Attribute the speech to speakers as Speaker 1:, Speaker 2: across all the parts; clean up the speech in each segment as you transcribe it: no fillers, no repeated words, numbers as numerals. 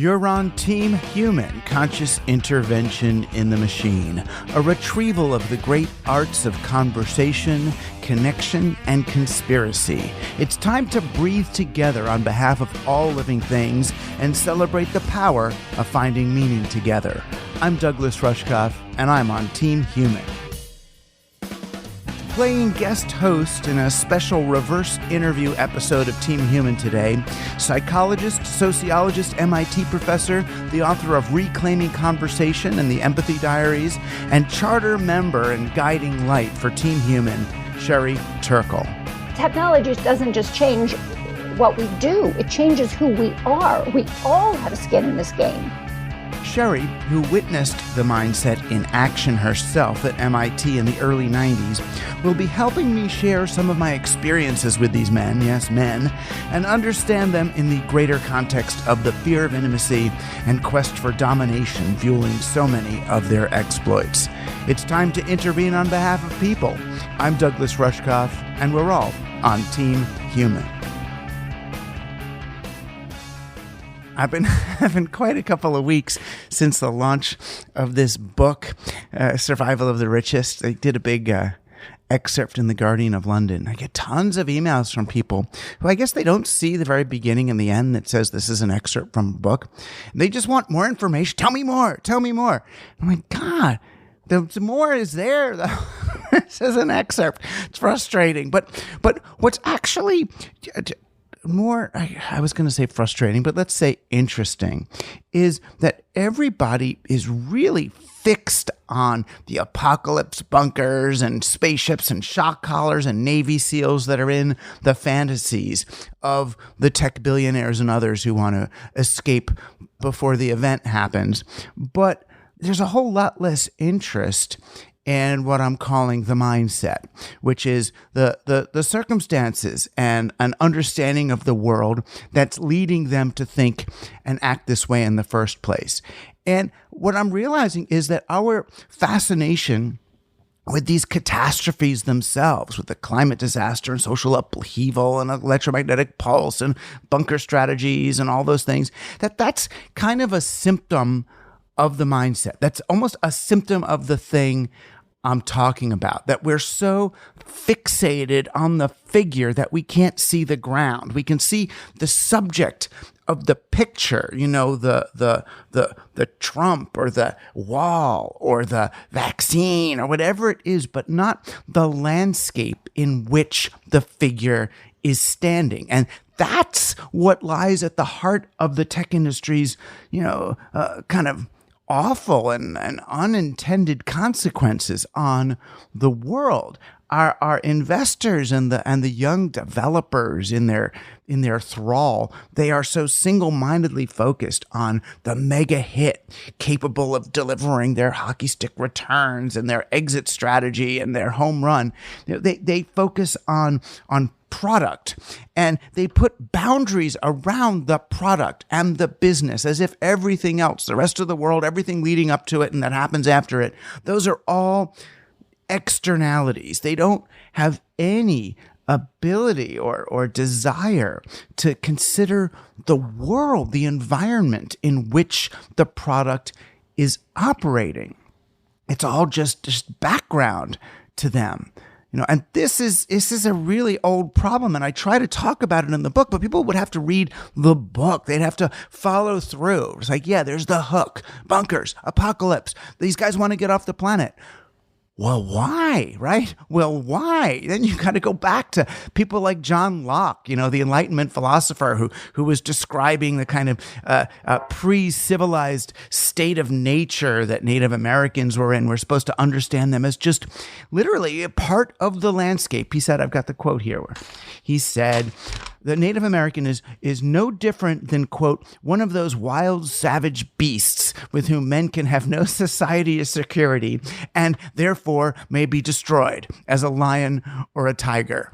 Speaker 1: You're on Team Human, Conscious Intervention in the Machine, a retrieval of the great arts of conversation, connection, and conspiracy. It's time to breathe together on behalf of all living things and celebrate the power of finding meaning together. I'm Douglas Rushkoff, and I'm on Team Human. Playing guest host in a special reverse interview episode of Team Human today, psychologist, sociologist, MIT professor, the author of Reclaiming Conversation and the Empathy Diaries, and charter member and guiding light for Team Human, Sherry Turkle.
Speaker 2: Technology doesn't just change what we do, it changes who we are. We all have a skin in this game.
Speaker 1: Sherry, who witnessed the mindset in action herself at MIT in the early 90s, will be helping me share some of my experiences with these men, yes, men, and understand them in the greater context of the fear of intimacy and quest for domination fueling so many of their exploits. It's time to intervene on behalf of people. I'm Douglas Rushkoff, and we're all on Team Human. I've been having quite a couple of weeks since the launch of this book, Survival of the Richest. They did a big excerpt in the Guardian of London. I get tons of emails from people who I guess they don't see the very beginning and the end that says this is an excerpt from a book. They just want more information. Tell me more. Tell me more. I'm like, God, the more is there, though. This is an excerpt. It's frustrating. But what's actually more, I was going to say frustrating, but let's say interesting, is that everybody is really fixed on the apocalypse bunkers and spaceships and shock collars and Navy SEALs that are in the fantasies of the tech billionaires and others who want to escape before the event happens. But there's a whole lot less interest and what I'm calling the mindset, which is the circumstances and an understanding of the world that's leading them to think and act this way in the first place. And what I'm realizing is that our fascination with these catastrophes themselves, with the climate disaster and social upheaval and electromagnetic pulse and bunker strategies and all those things, that's kind of a symptom of the mindset. That's almost a symptom of the thing I'm talking about, that we're so fixated on the figure that we can't see the ground. We can see the subject of the picture, you know, the Trump or the wall or the vaccine or whatever it is, but not the landscape in which the figure is standing. And that's what lies at the heart of the tech industry's, kind of awful and unintended consequences on the world. Our investors and the young developers in their thrall, they are so single-mindedly focused on the mega hit capable of delivering their hockey stick returns and their exit strategy and their home run. They focus on product, and they put boundaries around the product and the business as if everything else, the rest of the world, everything leading up to it and that happens after it, those are all externalities. They don't have any ability or desire to consider the world, the environment in which the product is operating. It's all just background to them. And this is a really old problem, and I try to talk about it in the book, but people would have to read the book. They'd have to follow through. It's like, yeah, there's the hook, bunkers, apocalypse. These guys want to get off the planet. Well, why, right? Well, why? Then you got to go back to people like John Locke, the Enlightenment philosopher who was describing the kind of pre-civilized state of nature that Native Americans were in. We're supposed to understand them as just literally a part of the landscape. He said, I've got the quote here, where he said, the Native American is no different than, quote, one of those wild, savage beasts with whom men can have no society or security and therefore may be destroyed, as a lion or a tiger.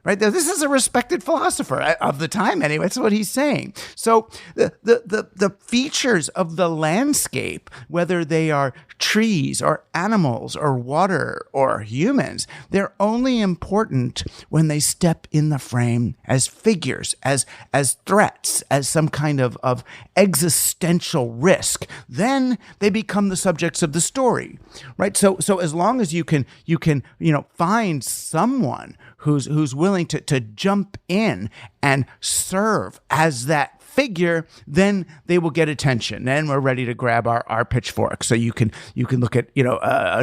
Speaker 1: right? This is a respected philosopher of the time anyway. That's what he's saying. So the features of the landscape, whether they are trees or animals or water or humans, they're only important when they step in the frame as figures, as threats, as some kind of existential risk. Then they become the subjects of the story, right? So as long as you can find someone who's willing to jump in and serve as that figure, then they will get attention. Then we're ready to grab our pitchfork. So you can look at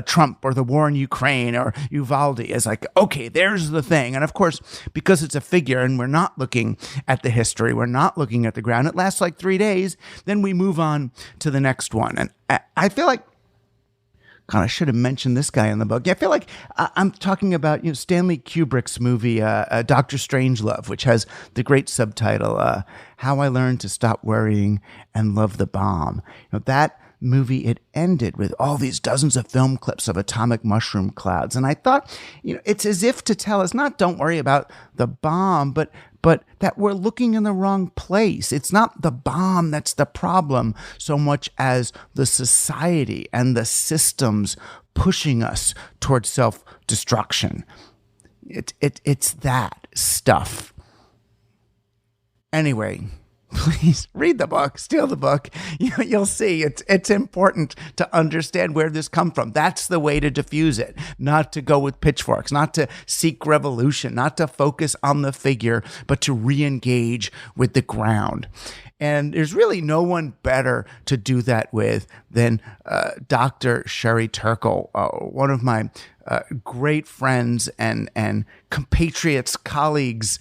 Speaker 1: Trump or the war in Ukraine or Uvalde as like, okay, there's the thing. And of course, because it's a figure and we're not looking at the history, we're not looking at the ground. It lasts like 3 days. Then we move on to the next one. And I feel like, God, I should have mentioned this guy in the book. Yeah, I feel like I'm talking about Stanley Kubrick's movie, Dr. Strangelove, which has the great subtitle, How I Learned to Stop Worrying and Love the Bomb. That movie, it ended with all these dozens of film clips of atomic mushroom clouds. And I thought, it's as if to tell us not don't worry about the bomb, but that we're looking in the wrong place. It's not the bomb that's the problem so much as the society and the systems pushing us towards self-destruction. It's that stuff. Anyway, please read the book, steal the book. You'll see it's important to understand where this comes from. That's the way to diffuse it, not to go with pitchforks, not to seek revolution, not to focus on the figure, but to re-engage with the ground. And there's really no one better to do that with than Dr. Sherry Turkle, one of my great friends and compatriots, colleagues,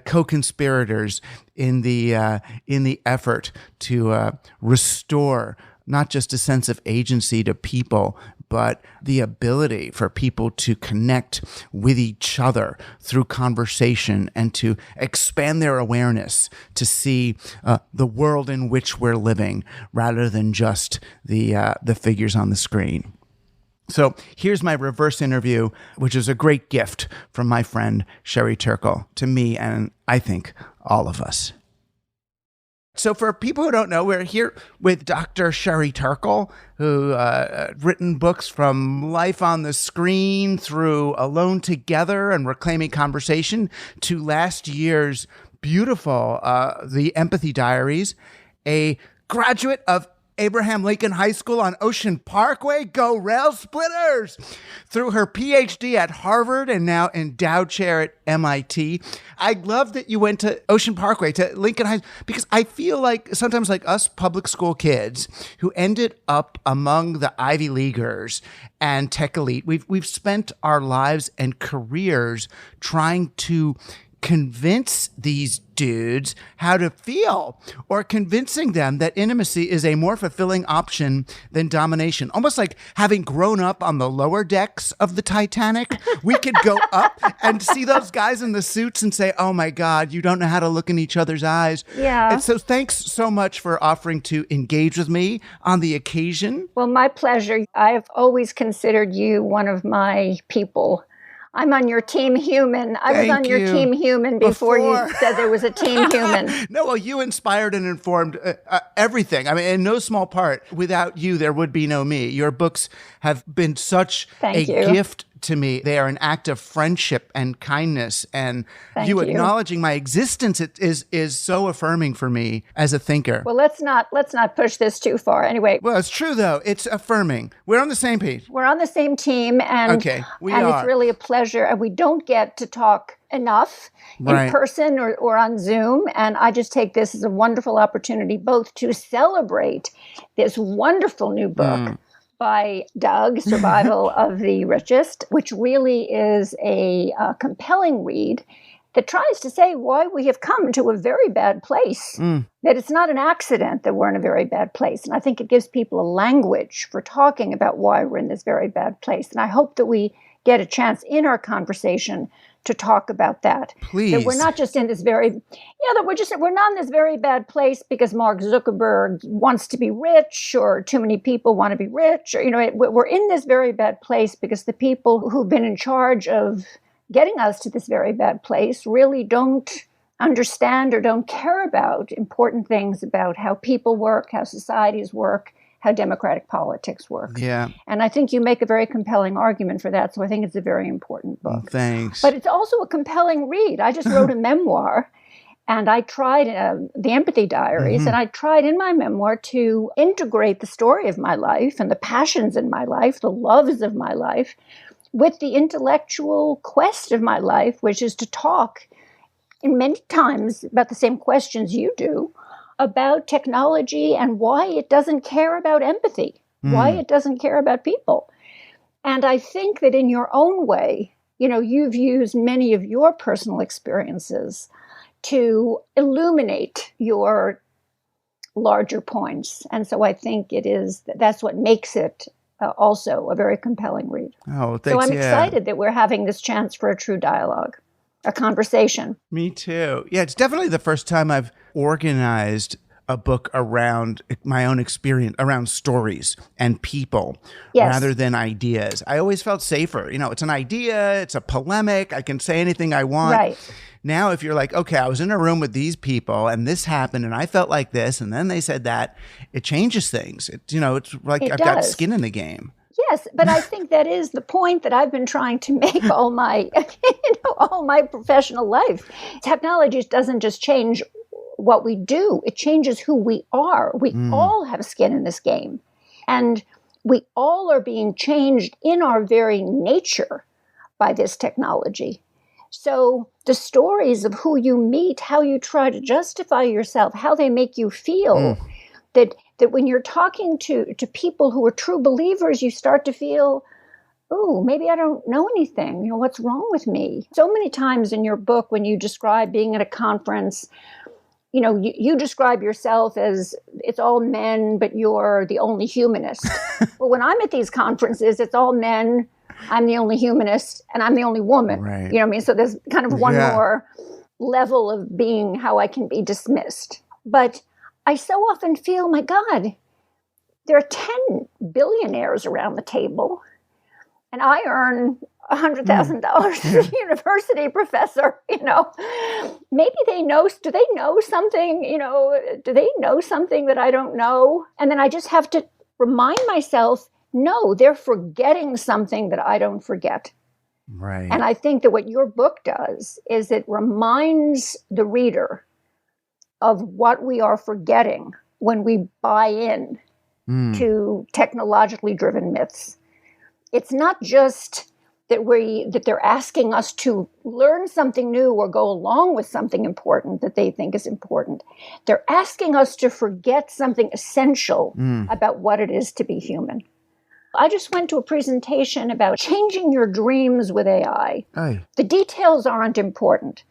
Speaker 1: co-conspirators in the effort to restore not just a sense of agency to people, but the ability for people to connect with each other through conversation and to expand their awareness to see the world in which we're living rather than just the figures on the screen. So here's my reverse interview, which is a great gift from my friend Sherry Turkle to me and I think all of us. So for people who don't know, we're here with Dr. Sherry Turkle, who written books from Life on the Screen through Alone Together and Reclaiming Conversation to last year's beautiful The Empathy Diaries, a graduate of Abraham Lincoln High School on Ocean Parkway. Go Rail Splitters! Through her PhD at Harvard and now endowed chair at MIT. I love that you went to Ocean Parkway, to Lincoln High, because I feel like sometimes like us public school kids who ended up among the Ivy Leaguers and tech elite, we've spent our lives and careers trying to convince these dudes how to feel, or convincing them that intimacy is a more fulfilling option than domination. Almost like having grown up on the lower decks of the Titanic, we could go up and see those guys in the suits and say, oh my God, you don't know how to look in each other's eyes.
Speaker 2: Yeah.
Speaker 1: And so thanks so much for offering to engage with me on the occasion.
Speaker 2: Well, my pleasure. I've always considered you one of my people. I'm on your team human. I was on your team human before you said there was a team human.
Speaker 1: No, well, you inspired and informed everything. I mean, in no small part, without you, there would be no me. Your books have been such a gift to me. They are an act of friendship and kindness, and you acknowledging my existence is so affirming for me as a thinker.
Speaker 2: Well, let's not push this too far. Anyway.
Speaker 1: Well, it's true though. It's affirming. We're on the same page.
Speaker 2: We're on the same team, and it's really a pleasure. And we don't get to talk enough in person or on Zoom. And I just take this as a wonderful opportunity both to celebrate this wonderful new book by Doug, Survival of the Richest, which really is a compelling read that tries to say why we have come to a very bad place, that it's not an accident that we're in a very bad place. And I think it gives people a language for talking about why we're in this very bad place. And I hope that we get a chance in our conversation to talk about that.
Speaker 1: Please.
Speaker 2: That we're not just in this we're not in this very bad place because Mark Zuckerberg wants to be rich or too many people want to be rich. Or, we're in this very bad place because the people who've been in charge of getting us to this very bad place really don't understand or don't care about important things about how people work, how societies work, how democratic politics work.
Speaker 1: Yeah.
Speaker 2: And I think you make a very compelling argument for that. So I think it's a very important book.
Speaker 1: Oh, thanks.
Speaker 2: But it's also a compelling read. I just wrote a memoir, and I tried the Empathy Diaries, and I tried in my memoir to integrate the story of my life and the passions in my life, the loves of my life, with the intellectual quest of my life, which is to talk in many times about the same questions you do, about technology and why it doesn't care about empathy, why it doesn't care about people. And I think that in your own way, you've used many of your personal experiences to illuminate your larger points. And so I think that's what makes it also a very compelling read.
Speaker 1: Oh, thanks.
Speaker 2: So I'm excited that we're having this chance for a true dialogue, a conversation.
Speaker 1: Me too. Yeah, it's definitely the first time I've organized a book around my own experience, around stories and people, rather than ideas. I always felt safer. It's an idea, it's a polemic, I can say anything I want.
Speaker 2: Right.
Speaker 1: Now, if you're like, okay, I was in a room with these people and this happened and I felt like this and then they said that, it changes things. It's like I've got skin in the game.
Speaker 2: Yes, but I think that is the point that I've been trying to make all my, all my professional life. Technology doesn't just change what we do, it changes who we are. We all have skin in this game. And we all are being changed in our very nature by this technology. So the stories of who you meet, how you try to justify yourself, how they make you feel, that when you're talking to people who are true believers, you start to feel, oh, maybe I don't know anything. What's wrong with me? So many times in your book, when you describe being at a conference, you describe yourself as it's all men, but you're the only humanist. Well, when I'm at these conferences, it's all men, I'm the only humanist, and I'm the only woman.
Speaker 1: Right.
Speaker 2: You know what I mean? So there's kind of one more level of being how I can be dismissed. But I so often feel, my God, there are 10 billionaires around the table, and I earn $100,000 as a university professor. Maybe do they know something? Do they know something that I don't know? And then I just have to remind myself, no, they're forgetting something that I don't forget.
Speaker 1: Right.
Speaker 2: And I think that what your book does is it reminds the reader of what we are forgetting when we buy in to technologically driven myths. It's not just that they're asking us to learn something new or go along with something important that they think is important. They're asking us to forget something essential about what it is to be human. I just went to a presentation about changing your dreams with AI.
Speaker 1: Aye.
Speaker 2: The details aren't important,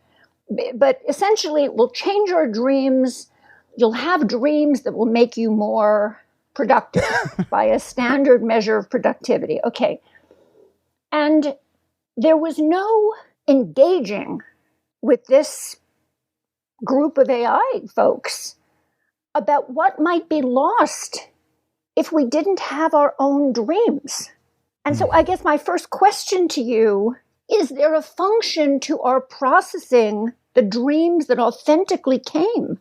Speaker 2: but essentially it will change your dreams. You'll have dreams that will make you more productive by a standard measure of productivity. Okay. And there was no engaging with this group of AI folks about what might be lost if we didn't have our own dreams. And so I guess my first question to you, is there a function to our processing the dreams that authentically came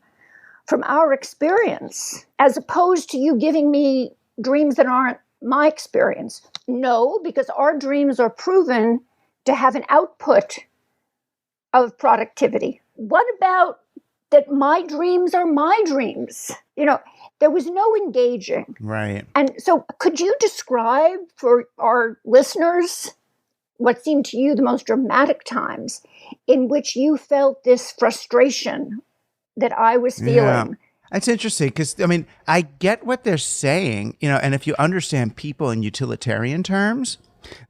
Speaker 2: from our experience, as opposed to you giving me dreams that aren't my experience? No, because our dreams are proven to have an output of productivity. What about that my dreams are my dreams? There was no engaging.
Speaker 1: Right.
Speaker 2: And so could you describe for our listeners what seemed to you the most dramatic times in which you felt this frustration that I was feeling?
Speaker 1: Yeah. It's interesting because, I get what they're saying, and if you understand people in utilitarian terms,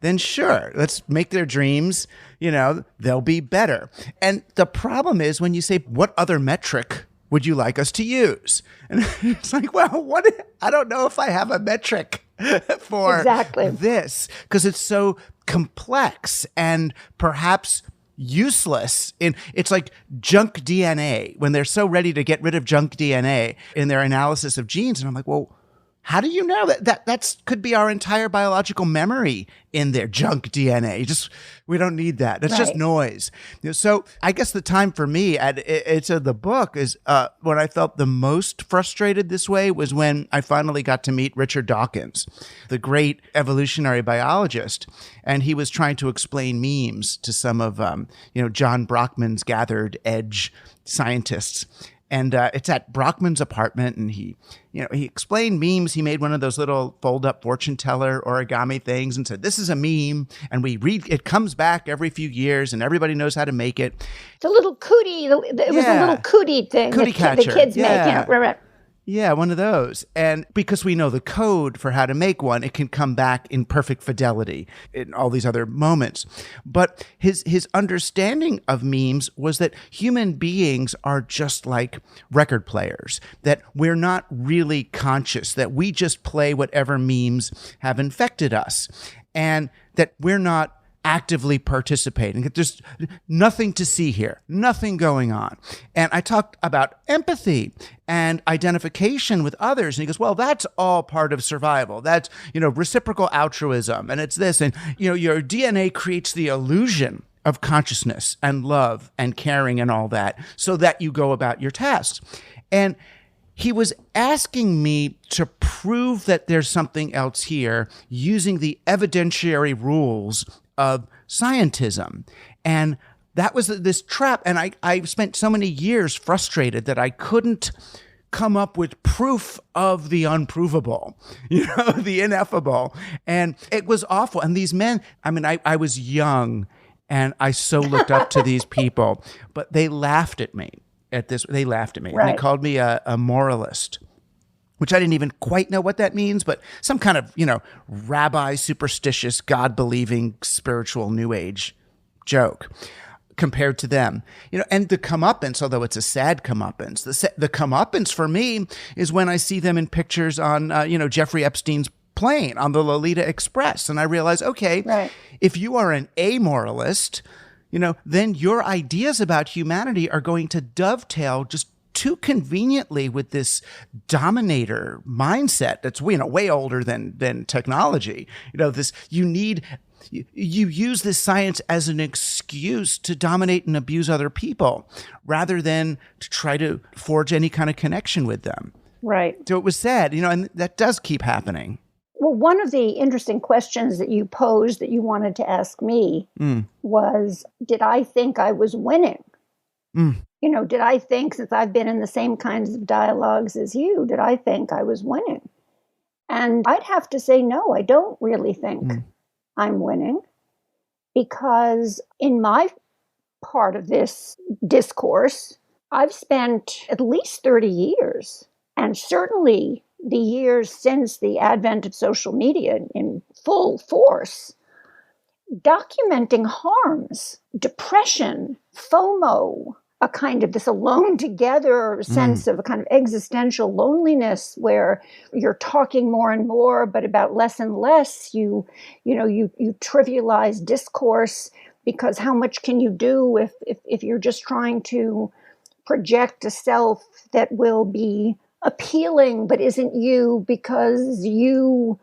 Speaker 1: then sure, let's make their dreams, they'll be better. And the problem is when you say, what other metric would you like us to use? And it's like, well, I don't know if I have a metric for this, because it's so complex and perhaps useless. It's like junk DNA when they're so ready to get rid of junk DNA in their analysis of genes. And I'm like, well, How do you know that could be our entire biological memory in there? Junk DNA. We don't need that. That's just noise. So I guess the time for me it's the book is when I felt the most frustrated this way was when I finally got to meet Richard Dawkins, the great evolutionary biologist, and he was trying to explain memes to some of John Brockman's gathered edge scientists. And it's at Brockman's apartment, and he explained memes. He made one of those little fold-up fortune teller origami things and said, "This is a meme, and it comes back every few years, and everybody knows how to make it."
Speaker 2: The little cootie, it was a little cootie thing
Speaker 1: cootie catcher.
Speaker 2: The kids make. Right.
Speaker 1: Yeah, one of those. And because we know the code for how to make one, it can come back in perfect fidelity in all these other moments. But his understanding of memes was that human beings are just like record players, that we're not really conscious, that we just play whatever memes have infected us, and that we're not actively participating. There's nothing to see here, nothing going on. And I talked about empathy and identification with others. And he goes, well, that's all part of survival. That's, reciprocal altruism. And it's this. And, your DNA creates the illusion of consciousness and love and caring and all that so that you go about your tasks. And he was asking me to prove that there's something else here using the evidentiary rules of scientism. And that was this trap. And I spent so many years frustrated that I couldn't come up with proof of the unprovable, the ineffable. And it was awful. And these men, I was young and I so looked up to these people, but they laughed at me at this. They laughed at me.
Speaker 2: Right.
Speaker 1: And they called me a moralist, which I didn't even quite know what that means, but some kind of, rabbi, superstitious, God-believing, spiritual New Age joke compared to them. And the comeuppance, although it's a sad comeuppance, the comeuppance for me is when I see them in pictures on, Jeffrey Epstein's plane on the Lolita Express. And I realize, okay, if you are an amoralist, then your ideas about humanity are going to dovetail just too conveniently with this dominator mindset that's way older than technology. You use this science as an excuse to dominate and abuse other people rather than to try to forge any kind of connection with them.
Speaker 2: Right.
Speaker 1: So it was sad, and that does keep happening.
Speaker 2: Well, one of the interesting questions that you posed that you wanted to ask me was, did I think I was winning? Did I think, since I've been in the same kinds of dialogues as you, did I think I was winning? And I'd have to say, no, I don't really think I'm winning, because in my part of this discourse, I've spent at least 30 years, and certainly the years since the advent of social media in full force, documenting harms, depression, FOMO, a kind of this alone together sense of a kind of existential loneliness where you're talking more and more, but about less and less. You trivialize discourse because how much can you do if you're just trying to project a self that will be appealing but isn't you, because you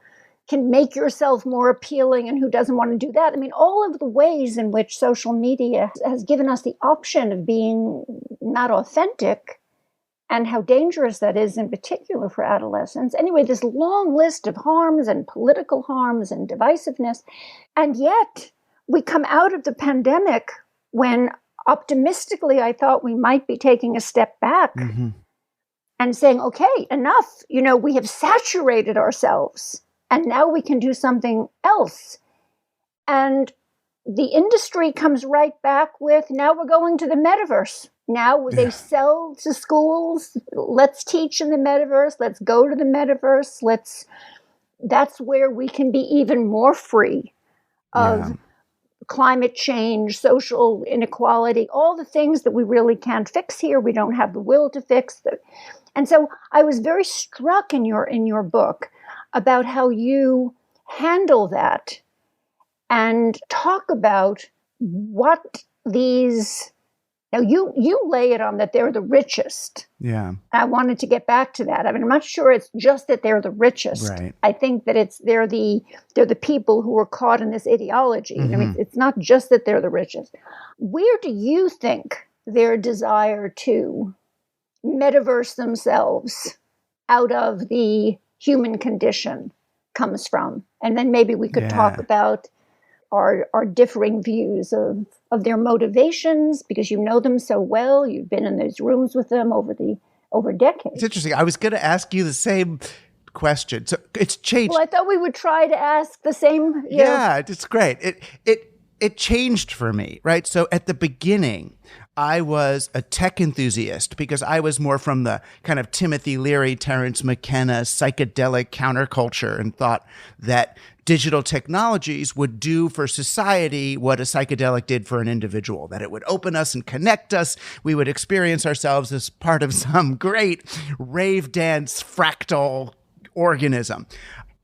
Speaker 2: can make yourself more appealing, and who doesn't want to do that? All of the ways in which social media has given us the option of being not authentic, and how dangerous that is in particular for adolescents. Anyway, this long list of harms and political harms and divisiveness. And yet we come out of the pandemic when optimistically I thought we might be taking a step back and saying, okay, enough. We have saturated ourselves. And now we can do something else. And the industry comes right back with, now we're going to the metaverse. Now they sell to schools, let's teach in the metaverse, let's go to the metaverse, that's where we can be even more free of climate change, social inequality, all the things that we really can't fix here. We don't have the will to fix them. And so I was very struck in your book about how you handle that and talk about what these Now, you lay it on that they're the richest.
Speaker 1: Yeah.
Speaker 2: I wanted to get back to that. I mean, I'm not sure it's just that they're the richest.
Speaker 1: Right.
Speaker 2: I think that they're the people who are caught in this ideology. I mean, it's not just that they're the richest. Where do you think their desire to metaverse themselves out of the human condition comes from? And then maybe we could talk about our differing views of their motivations, because you know them so well. You've been in those rooms with them over decades.
Speaker 1: It's interesting. I was going to ask you the same question. So it's changed.
Speaker 2: Well, I thought we would try to ask the same.
Speaker 1: Yeah, it's great. It changed for me, right? So at the beginning, I was a tech enthusiast because I was more from the kind of Timothy Leary, Terence McKenna, psychedelic counterculture, and thought that digital technologies would do for society what a psychedelic did for an individual, that it would open us and connect us. We would experience ourselves as part of some great rave dance fractal organism.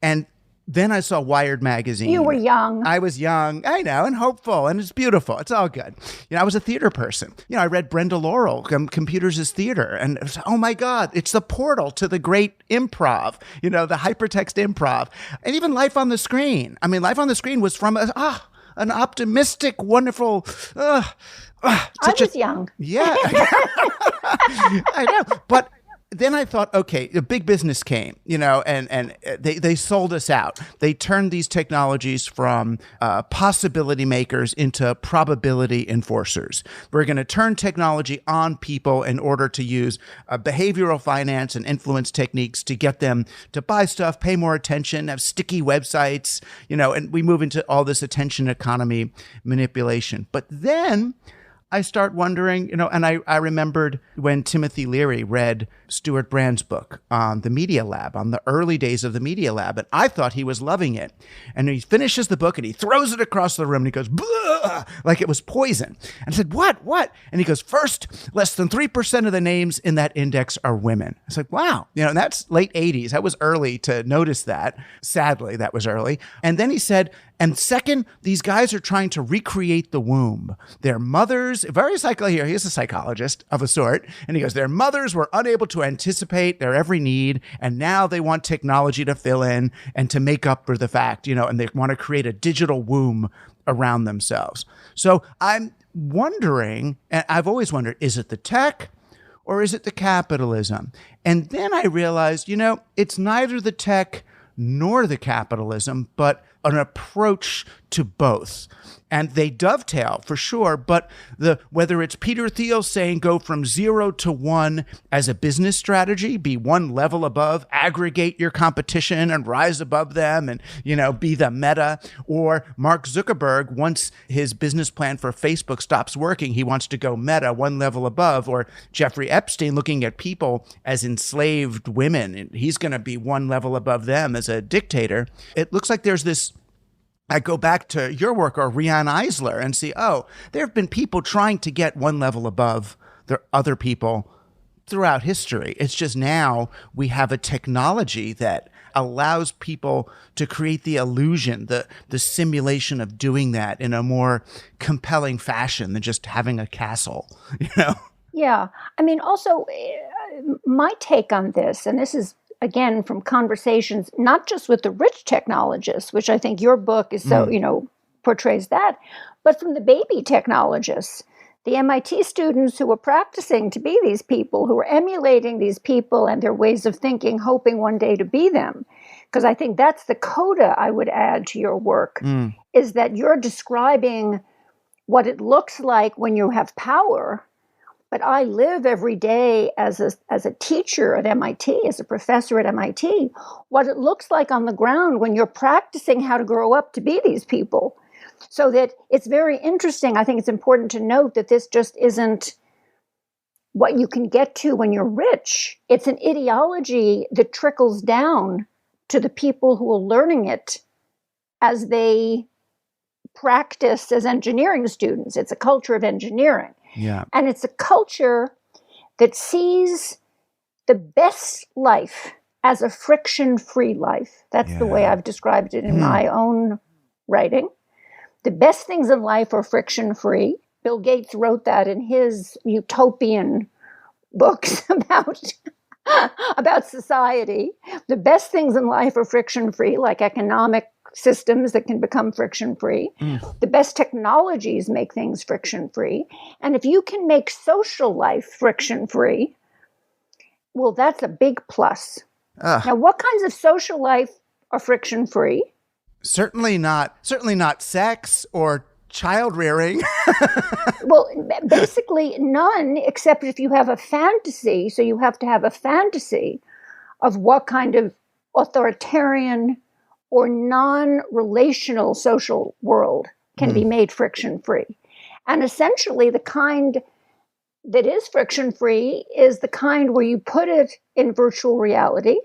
Speaker 1: And then I saw Wired magazine.
Speaker 2: You were young.
Speaker 1: I was young, I know, and hopeful, and it's beautiful. It's all good. I was a theater person. I read Brenda Laurel, Computers as Theater, and it was, oh my God, it's the portal to the great improv, the hypertext improv, and even Life on the Screen. I mean, Life on the Screen was from an optimistic, wonderful.
Speaker 2: I was young.
Speaker 1: Yeah, I know, but. Then I thought, okay, the big business came, and they sold us out. They turned these technologies from possibility makers into probability enforcers. We're going to turn technology on people in order to use behavioral finance and influence techniques to get them to buy stuff, pay more attention, have sticky websites, and we move into all this attention economy manipulation. But then I start wondering, and I remembered when Timothy Leary read Stuart Brand's book on the Media Lab, on the early days of the Media Lab, and I thought he was loving it. And he finishes the book and he throws it across the room and he goes, "Bleh," like it was poison. And I said, what? And he goes, first, less than 3% of the names in that index are women. I was like, wow, and that's late 80s. That was early to notice that. Sadly, that was early. And then he said, and second, these guys are trying to recreate the womb. Their mothers, he's a psychologist of a sort, and he goes, their mothers were unable to anticipate their every need, and now they want technology to fill in and to make up for the fact, and they want to create a digital womb around themselves. So I'm wondering, and I've always wondered, is it the tech or is it the capitalism? And then I realized, it's neither the tech nor the capitalism, but an approach to both. And they dovetail for sure, but whether it's Peter Thiel saying go from 0 to 1 as a business strategy, be one level above, aggregate your competition and rise above them and, be the meta, or Mark Zuckerberg, once his business plan for Facebook stops working, he wants to go meta, one level above, or Jeffrey Epstein looking at people as enslaved women, and he's going to be one level above them as a dictator. It looks like there's this. I go back to your work or Riane Eisler and see, there have been people trying to get one level above the other people throughout history. It's just now we have a technology that allows people to create the illusion, the simulation of doing that in a more compelling fashion than just having a castle,
Speaker 2: Yeah. I mean, also, my take on this, and this is again, from conversations, not just with the rich technologists, which I think your book is so, portrays that, but from the baby technologists, the MIT students who were practicing to be these people, who were emulating these people and their ways of thinking, hoping one day to be them. Because I think that's the coda I would add to your work, is that you're describing what it looks like when you have power. But I live every day as a teacher at MIT, as a professor at MIT, what it looks like on the ground when you're practicing how to grow up to be these people. So that it's very interesting. I think it's important to note that this just isn't what you can get to when you're rich. It's an ideology that trickles down to the people who are learning it as they practice as engineering students. It's a culture of engineering.
Speaker 1: Yeah.
Speaker 2: And it's a culture that sees the best life as a friction-free life. That's the way I've described it in my own writing. The best things in life are friction-free. Bill Gates wrote that in his utopian books about society. The best things in life are friction-free, like economic systems that can become friction-free. The best technologies make things friction-free. And if you can make social life friction-free, well, that's a big plus. Now, what kinds of social life are friction-free?
Speaker 1: Certainly not sex or child rearing.
Speaker 2: Well, basically none, except if you have a fantasy. So you have to have a fantasy of what kind of authoritarian or non-relational social world can be made friction-free. And essentially the kind that is friction-free is the kind where you put it in virtual reality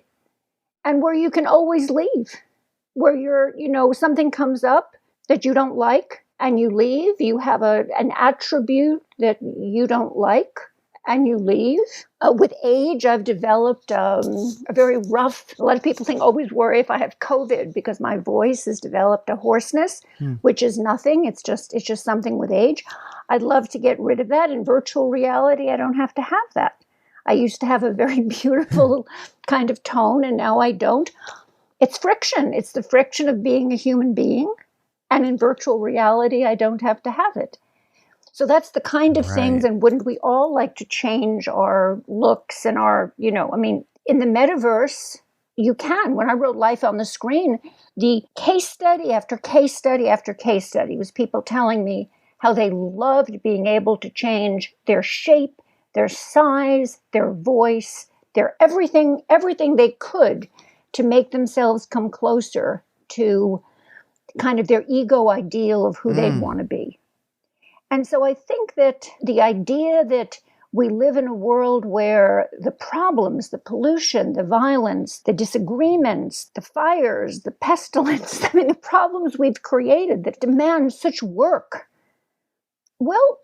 Speaker 2: and where you can always leave, where something comes up that you don't like and you leave. You have an attribute that you don't like and you leave. With age, I've developed a very rough, a lot of people always worry if I have COVID because my voice has developed a hoarseness, which is nothing. It's just something with age. I'd love to get rid of that. In virtual reality, I don't have to have that. I used to have a very beautiful kind of tone, and now I don't. It's friction. It's the friction of being a human being. And in virtual reality, I don't have to have it. So that's the kind of things, and wouldn't we all like to change our looks and our, in the metaverse, you can. When I wrote Life on the Screen, the case study after case study after case study was people telling me how they loved being able to change their shape, their size, their voice, their everything they could to make themselves come closer to kind of their ego ideal of who they'd want to be. And so I think that the idea that we live in a world where the problems, the pollution, the violence, the disagreements, the fires, the pestilence, the problems we've created that demand such work, well,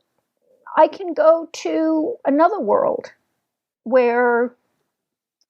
Speaker 2: I can go to another world where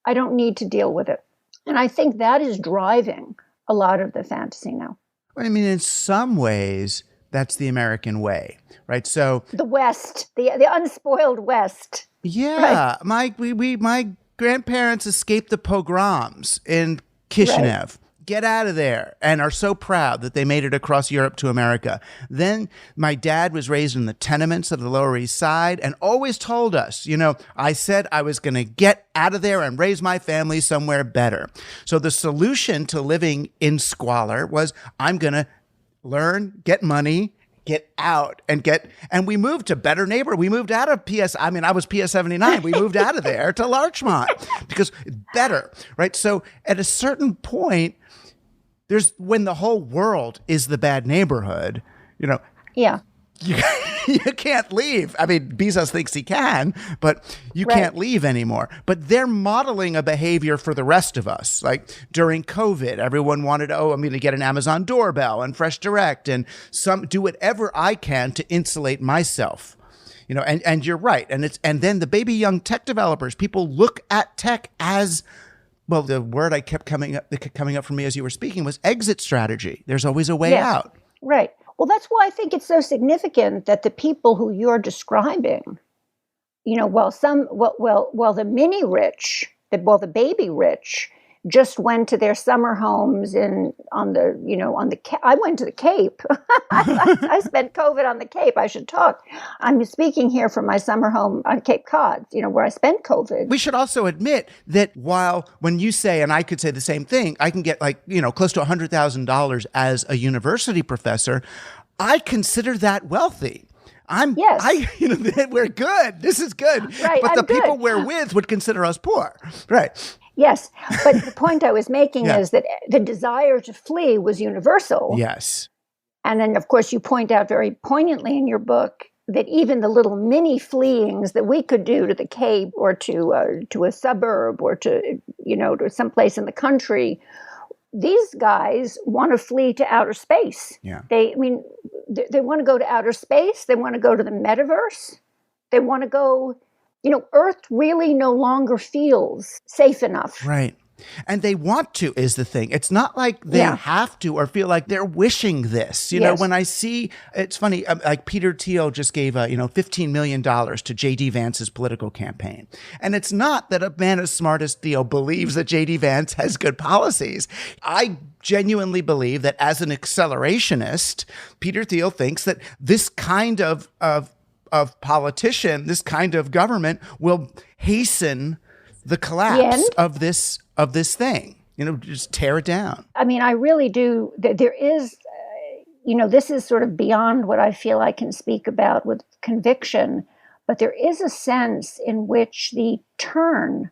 Speaker 2: I don't need to deal with it. And I think that is driving a lot of the fantasy now.
Speaker 1: In some ways, that's the American way, right? So
Speaker 2: the West, the unspoiled West.
Speaker 1: Yeah, right. My grandparents escaped the pogroms in Kishinev. Right. Get out of there, and are so proud that they made it across Europe to America. Then my dad was raised in the tenements of the Lower East Side and always told us, I said I was going to get out of there and raise my family somewhere better. So the solution to living in squalor was I'm going to learn, get money, get out, and we moved to better neighbor. We moved out of I was PS 79. We moved out of there to Larchmont because it's better, right? So at a certain point, when the whole world is the bad neighborhood,
Speaker 2: Yeah.
Speaker 1: You can't leave. Bezos thinks he can, but you can't leave anymore. But they're modeling a behavior for the rest of us. Like during COVID, everyone wanted, I'm going to get an Amazon doorbell and Fresh Direct and do whatever I can to insulate myself. And you're right. And then the baby young tech developers, people look at tech as, well, the word that kept coming up for me as you were speaking was exit strategy. There's always a way out.
Speaker 2: Right. Well, that's why I think it's so significant that the people who you're describing, while the mini rich, the baby rich, just went to their summer homes I went to the Cape. I spent COVID on the Cape. I should talk. I'm speaking here from my summer home on Cape Cod, where I spent COVID.
Speaker 1: We should also admit that when you say, and I could say the same thing, I can get close to $100,000 as a university professor. I consider that wealthy. We're good. This is good.
Speaker 2: Right,
Speaker 1: but the people we're with would consider us poor. Right.
Speaker 2: Yes, but the point I was making is that the desire to flee was universal.
Speaker 1: Yes.
Speaker 2: And then, of course, you point out very poignantly in your book that even the little mini fleeings that we could do to the Cape or to a suburb or to someplace in the country, these guys want to flee to outer space.
Speaker 1: Yeah.
Speaker 2: They want to go to outer space. They want to go to the metaverse. They want to go. Earth really no longer feels safe enough.
Speaker 1: Right. And they want to is the thing. It's not like they have to or feel like they're wishing this. You know, when I see, it's funny, like Peter Thiel just gave, $15 million to J.D. Vance's political campaign. And it's not that a man as smart as Thiel believes that J.D. Vance has good policies. I genuinely believe that as an accelerationist, Peter Thiel thinks that this kind of politician, this kind of government will hasten the collapse of this thing, just tear it down.
Speaker 2: I mean, I really do. There is, this is sort of beyond what I feel I can speak about with conviction, but there is a sense in which the turn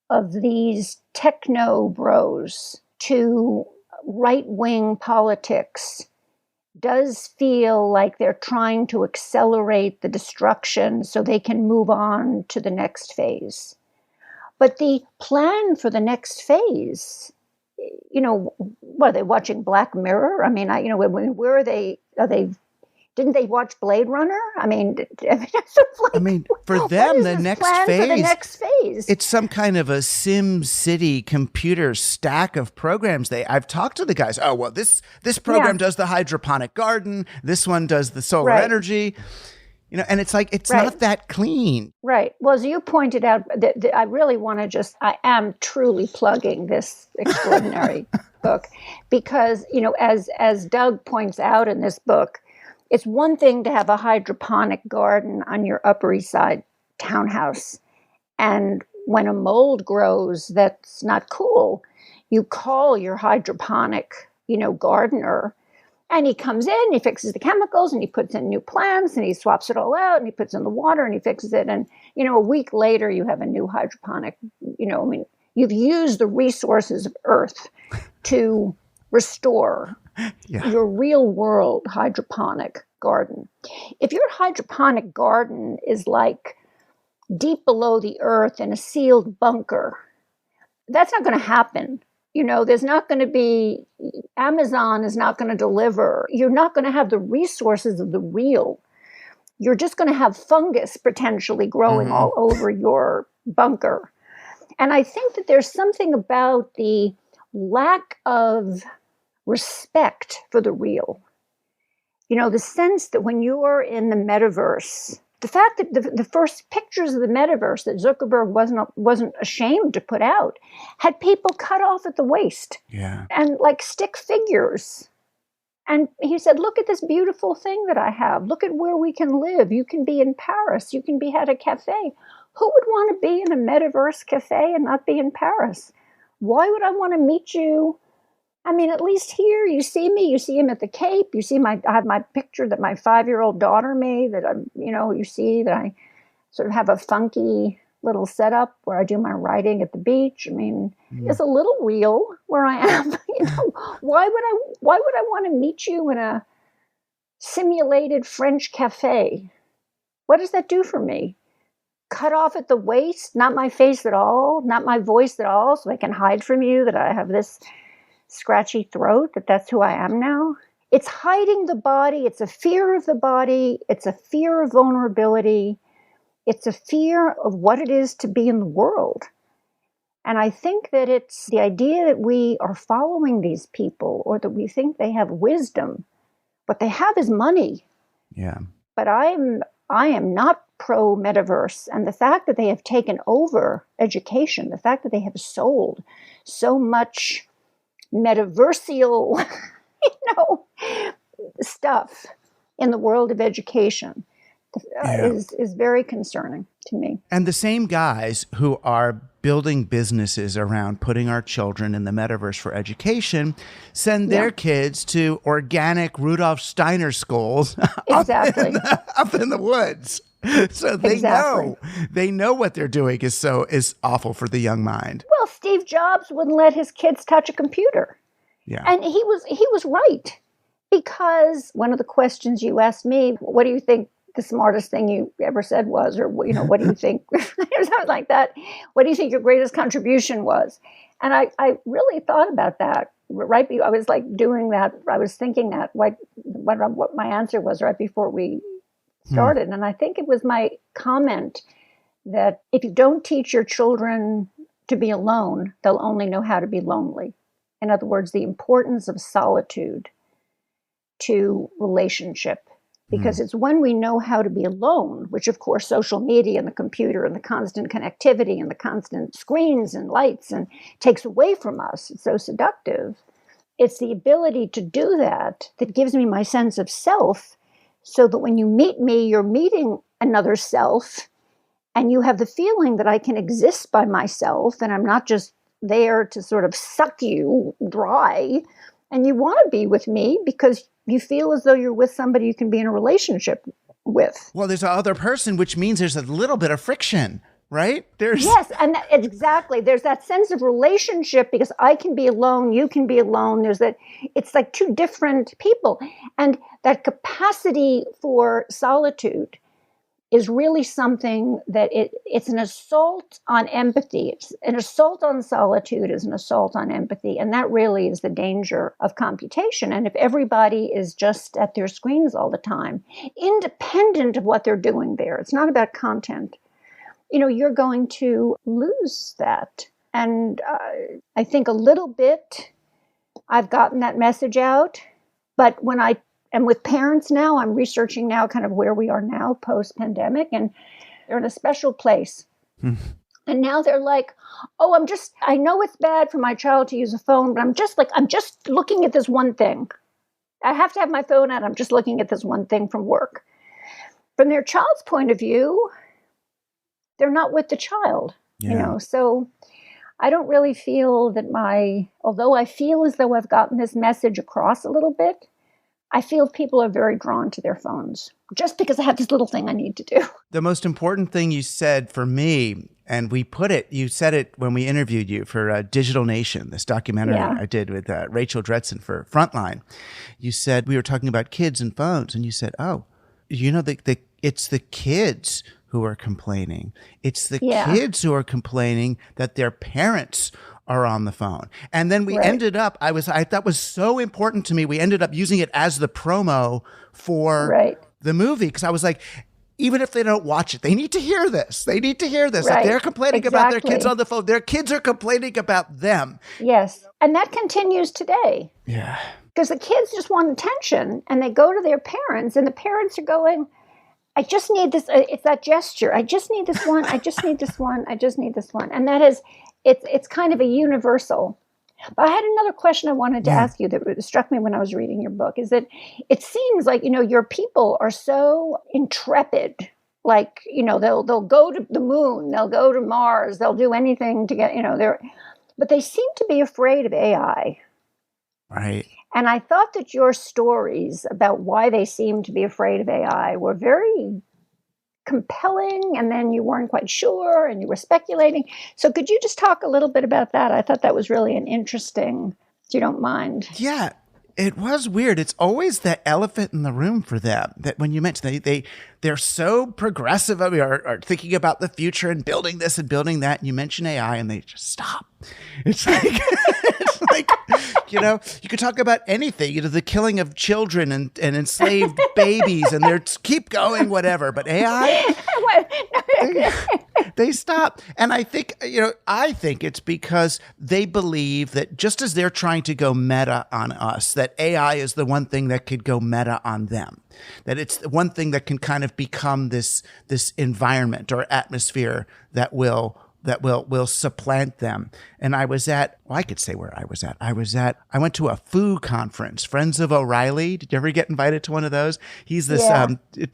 Speaker 2: of these techno bros to right-wing politics does feel like they're trying to accelerate the destruction so they can move on to the next phase. But the plan for the next phase, what are they watching Black Mirror? I mean, where are they? Didn't they watch Blade Runner? I mean,
Speaker 1: for them, the next
Speaker 2: phase,
Speaker 1: it's some kind of a Sim City computer stack of programs. I've talked to the guys. Oh, well, this program does the hydroponic garden. This one does the solar energy. And it's like, it's not that clean.
Speaker 2: Right. Well, as you pointed out, I really want to I am truly plugging this extraordinary book because, as Doug points out in this book, it's one thing to have a hydroponic garden on your Upper East Side townhouse. And when a mold grows, that's not cool. You call your hydroponic, gardener. And he comes in, he fixes the chemicals, and he puts in new plants, and he swaps it all out, and he puts in the water, and he fixes it. And, a week later, you have a new hydroponic, you've used the resources of Earth to restore your real world hydroponic garden. If your hydroponic garden is like deep below the earth in a sealed bunker, that's not going to happen. There's not going to be, Amazon is not going to deliver. You're not going to have the resources of the real. You're just going to have fungus potentially growing all over your bunker. And I think that there's something about the lack of respect for the real. The sense that when you're in the metaverse, the fact that the first pictures of the metaverse that Zuckerberg wasn't ashamed to put out had people cut off at the waist and like stick figures. And he said, look at this beautiful thing that I have. Look at where we can live. You can be in Paris. You can be at a cafe. Who would want to be in a metaverse cafe and not be in Paris? Why would I want to meet you? I mean, at least here you see me, you see him at the Cape, you see I have my picture that my 5-year-old daughter made that you see that I sort of have a funky little setup where I do my writing at the beach. I mean, it's a little real where I am. Why would I want to meet you in a simulated French cafe? What does that do for me? Cut off at the waist, not my face at all, not my voice at all, so I can hide from you that I have this scratchy throat, that's who I am now. It's hiding the body. It's a fear of the body. It's a fear of vulnerability. It's a fear of what it is to be in the world. And I think that it's the idea that we are following these people or that we think they have wisdom. What they have is money.
Speaker 1: Yeah.
Speaker 2: But I am not pro metaverse. And the fact that they have taken over education, the fact that they have sold so much metaversial, stuff in the world of education is very concerning to me.
Speaker 1: And the same guys who are building businesses around putting our children in the metaverse for education send their kids to organic Rudolf Steiner schools up in the woods. So they know what they're doing is awful for the young mind.
Speaker 2: Well, Steve Jobs wouldn't let his kids touch a computer.
Speaker 1: Yeah.
Speaker 2: And he was right. Because one of the questions you asked me, what do you think the smartest thing you ever said was, or what do you think, something like that. What do you think your greatest contribution was? And I really thought about that. I was like doing that. I was thinking that what my answer was right before we started. And I think it was my comment that if you don't teach your children to be alone, they'll only know how to be lonely. In other words, the importance of solitude to relationship. Because it's when we know how to be alone, which of course social media and the computer and the constant connectivity and the constant screens and lights and takes away from us. It's so seductive. It's the ability to do that that gives me my sense of self, so that when you meet me, you're meeting another self, and you have the feeling that I can exist by myself and I'm not just there to sort of suck you dry. And you want to be with me because you feel as though you're with somebody you can be in a relationship with.
Speaker 1: Well, there's a other person, which means there's a little bit of friction, right?
Speaker 2: Yes, and exactly. There's that sense of relationship because I can be alone, you can be alone. It's like two different people. And that capacity for solitude is really something that it's an assault on empathy. It's an assault on solitude is an assault on empathy. And that really is the danger of computation. And if everybody is just at their screens all the time, independent of what they're doing there, it's not about content, you're going to lose that. And I think a little bit I've gotten that message out. But when I am with parents now, I'm researching now kind of where we are now post-pandemic, and they're in a special place. And now they're like, oh, I know it's bad for my child to use a phone, but I'm just looking at this one thing. I have to have my phone out. I'm just looking at this one thing from work. From their child's point of view, they're not with the child, so I don't really feel that although I feel as though I've gotten this message across a little bit, I feel people are very drawn to their phones just because I have this little thing I need to do.
Speaker 1: The most important thing you said for me, and you said it when we interviewed you for Digital Nation, this documentary I did with Rachel Dretson for Frontline. You said, we were talking about kids and phones, and you said, it's the kids who are complaining. It's the kids who are complaining that their parents are on the phone. And then we ended up, I thought was so important to me, we ended up using it as the promo for the movie. Because I was like, even if they don't watch it, they need to hear this. They need to hear this. If they're complaining about their kids on the phone, their kids are complaining about them.
Speaker 2: Yes. And that continues today.
Speaker 1: Yeah.
Speaker 2: Because the kids just want attention, and they go to their parents, and the parents are going, I just need this. It's that gesture. I just need this one. I just need this one. I just need this one. And that is, it's kind of a universal. But I had another question I wanted to ask you that struck me when I was reading your book, is that it seems like, your people are so intrepid. Like, they'll go to the moon, they'll go to Mars, they'll do anything to get, but they seem to be afraid of AI.
Speaker 1: Right.
Speaker 2: And I thought that your stories about why they seem to be afraid of AI were very compelling, and then you weren't quite sure and you were speculating. So could you just talk a little bit about that? I thought that was really an interesting, if you don't mind.
Speaker 1: Yeah, it was weird. It's always that elephant in the room for them, that when you mention they're so progressive, are thinking about the future and building this and building that, and you mention AI and they just stop. It's like, you could talk about anything, the killing of children and enslaved babies, and they're keep going, whatever. But AI, they stop. And I think it's because they believe that just as they're trying to go meta on us, that AI is the one thing that could go meta on them. That it's the one thing that can kind of become this environment or atmosphere that will supplant them. And I could say where I was at. I went to a FOO conference, Friends of O'Reilly. Did you ever get invited to one of those? He's this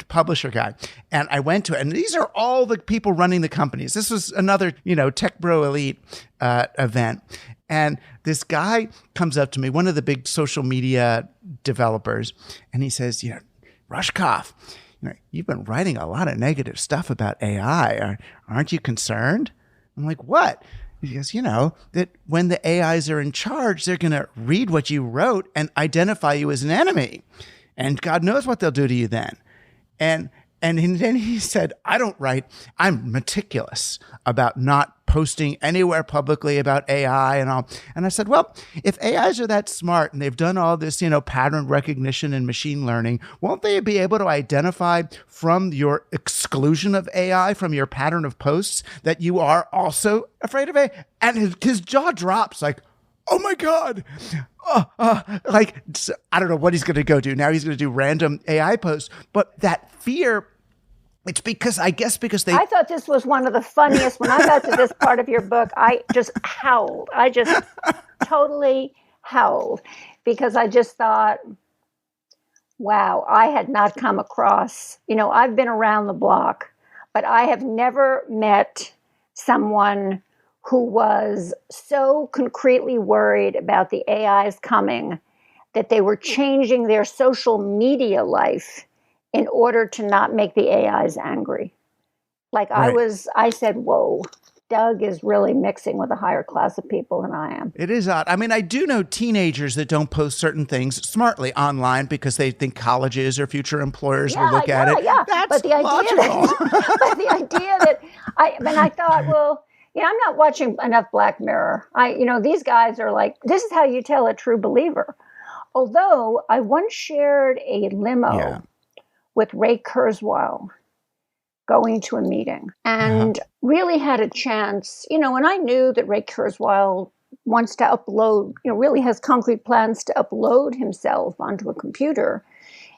Speaker 1: publisher guy. And I went to it. And these are all the people running the companies. This was another, Tech Bro Elite event. And this guy comes up to me, one of the big social media developers, and he says, Rushkoff, you've been writing a lot of negative stuff about AI. Aren't you concerned? I'm like, what? He goes, that when the AIs are in charge, they're going to read what you wrote and identify you as an enemy. And God knows what they'll do to you then. And And then he said, I'm meticulous about not posting anywhere publicly about AI and all. And I said, well, if AIs are that smart and they've done all this, pattern recognition and machine learning, won't they be able to identify from your exclusion of AI, from your pattern of posts, that you are also afraid of AI? And his jaw drops like, oh my God. I don't know what he's going to go do. Now he's going to do random AI posts. But that fear, it's because I thought
Speaker 2: this was one of the funniest. When I got to this part of your book, I just howled. I just totally howled because I just thought, wow, I had not come across, I've been around the block, but I have never met someone who was so concretely worried about the AIs coming that they were changing their social media life in order to not make the AIs angry. Like right. I said, whoa, Doug is really mixing with a higher class of people than I am.
Speaker 1: It is odd. I mean, I do know teenagers that don't post certain things smartly online because they think colleges or future employers will look at it.
Speaker 2: Yeah,
Speaker 1: that's
Speaker 2: but the idea that I thought, well, I'm not watching enough Black Mirror. These guys are like, this is how you tell a true believer. Although I once shared a limo with Ray Kurzweil going to a meeting and really had a chance, and I knew that Ray Kurzweil wants to upload, really has concrete plans to upload himself onto a computer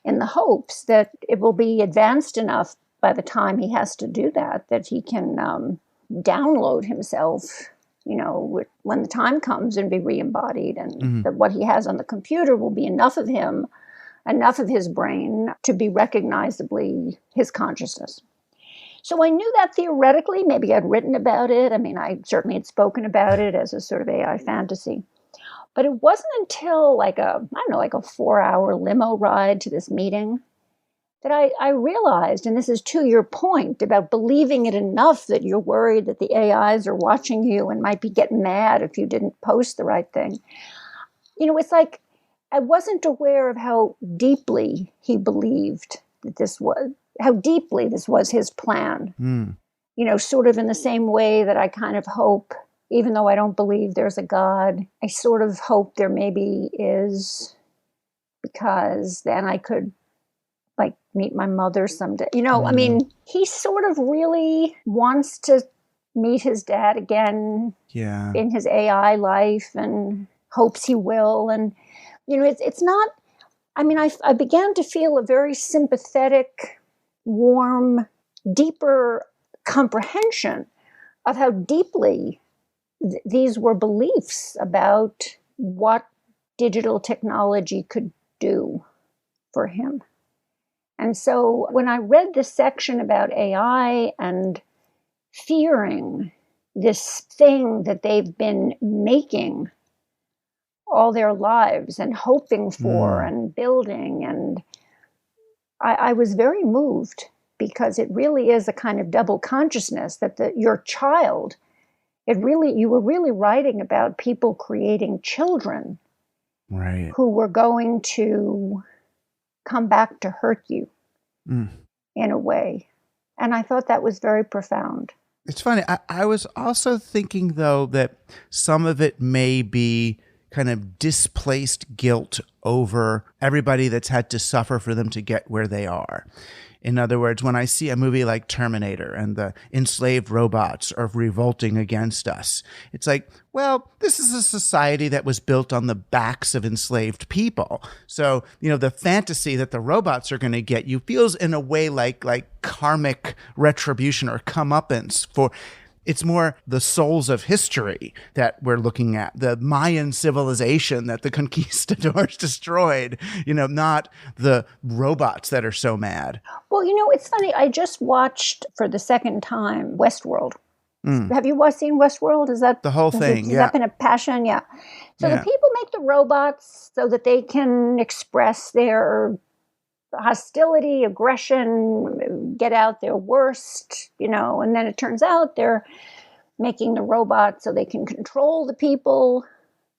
Speaker 2: in the hopes that it will be advanced enough by the time he has to do that he can download himself, when the time comes and be re-embodied and that what he has on the computer will be enough of him, enough of his brain to be recognizably his consciousness. So I knew that theoretically, maybe I'd written about it. I mean, I certainly had spoken about it as a sort of AI fantasy. But it wasn't until like a 4-hour limo ride to this meeting that I realized, and this is to your point about believing it enough that you're worried that the AIs are watching you and might be getting mad if you didn't post the right thing. It's like I wasn't aware of how deeply he believed that how deeply this was his plan. Sort of in the same way that I kind of hope, even though I don't believe there's a God, I sort of hope there maybe is, because then I could meet my mother someday. I mean, he sort of really wants to meet his dad again in his AI life and hopes he will. And, it's not, I mean, I began to feel a very sympathetic, warm, deeper comprehension of how deeply these were beliefs about what digital technology could do for him. And so when I read this section about AI and fearing this thing that they've been making all their lives and hoping for and building, and I was very moved, because it really is a kind of double consciousness that your child, you were really writing about people creating children who were going to come back to hurt you in a way. And I thought that was very profound.
Speaker 1: It's funny. I was also thinking, though, that some of it may be kind of displaced guilt over everybody that's had to suffer for them to get where they are. In other words, when I see a movie like Terminator and the enslaved robots are revolting against us, it's like, well, this is a society that was built on the backs of enslaved people. So, the fantasy that the robots are going to get you feels in a way like karmic retribution or comeuppance for. It's more the souls of history that we're looking at, the Mayan civilization that the conquistadors destroyed, not the robots that are so mad.
Speaker 2: Well, it's funny. I just watched for the second time Westworld. Have you seen Westworld? Is that
Speaker 1: the whole thing?
Speaker 2: Has that been a passion? Yeah. So the people make the robots so that they can express their hostility, aggression, get out their worst, and then it turns out they're making the robots so they can control the people.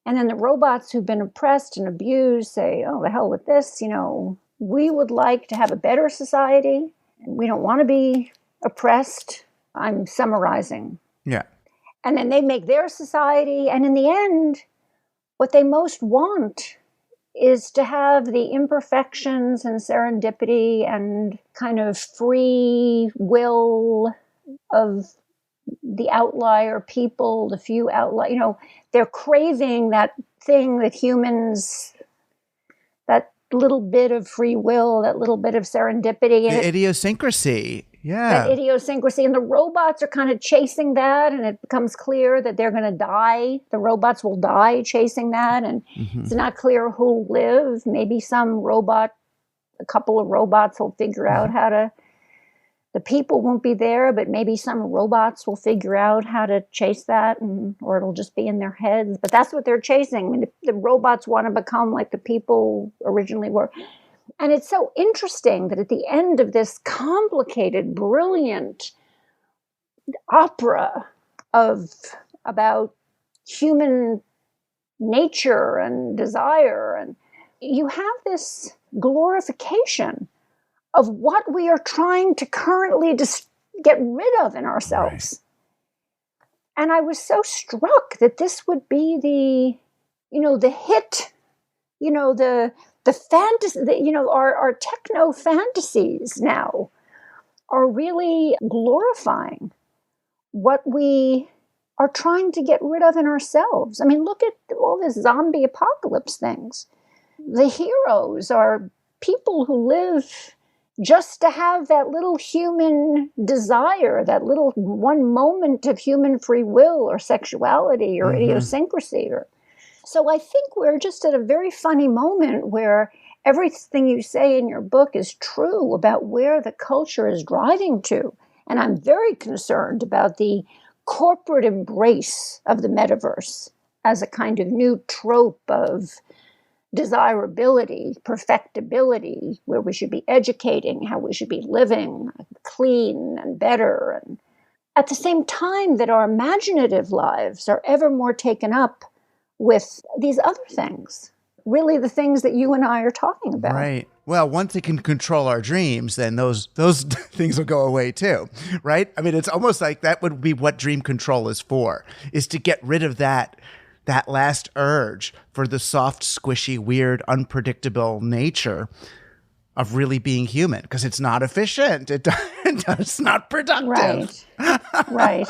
Speaker 2: And then the robots who've been oppressed and abused say, oh, the hell with this, we would like to have a better society. We don't want to be oppressed. I'm summarizing.
Speaker 1: Yeah.
Speaker 2: And then they make their society. And in the end, what they most want is to have the imperfections and serendipity and kind of free will of the outlier people, the few outlier. They're craving that thing that humans, that little bit of free will, that little bit of serendipity.
Speaker 1: The idiosyncrasy. Yeah.
Speaker 2: That idiosyncrasy. And the robots are kind of chasing that, and it becomes clear that they're going to die. The robots will die chasing that, and it's not clear who'll live. Maybe a couple of robots will figure out how to, the people won't be there, but maybe some robots will figure out how to chase that, or it'll just be in their heads. But that's what they're chasing. I mean, the robots want to become like the people originally were. And it's so interesting that at the end of this complicated, brilliant opera about human nature and desire, and you have this glorification of what we are trying to currently just get rid of in ourselves. Right. And I was so struck that this would be the hit, the fantasy, our techno fantasies now are really glorifying what we are trying to get rid of in ourselves. I mean, look at all this zombie apocalypse things. The heroes are people who live just to have that little human desire, that little one moment of human free will or sexuality or idiosyncrasy. So I think we're just at a very funny moment where everything you say in your book is true about where the culture is driving to. And I'm very concerned about the corporate embrace of the metaverse as a kind of new trope of desirability, perfectibility, where we should be educating, how we should be living clean and better. And at the same time that our imaginative lives are ever more taken up with these other things, really the things that you and I are talking about.
Speaker 1: Right. Well, once it can control our dreams, then those things will go away too, right? I mean, it's almost like that would be what dream control is for, is to get rid of that last urge for the soft, squishy, weird, unpredictable nature of really being human, because it's not efficient. It's not productive.
Speaker 2: Right.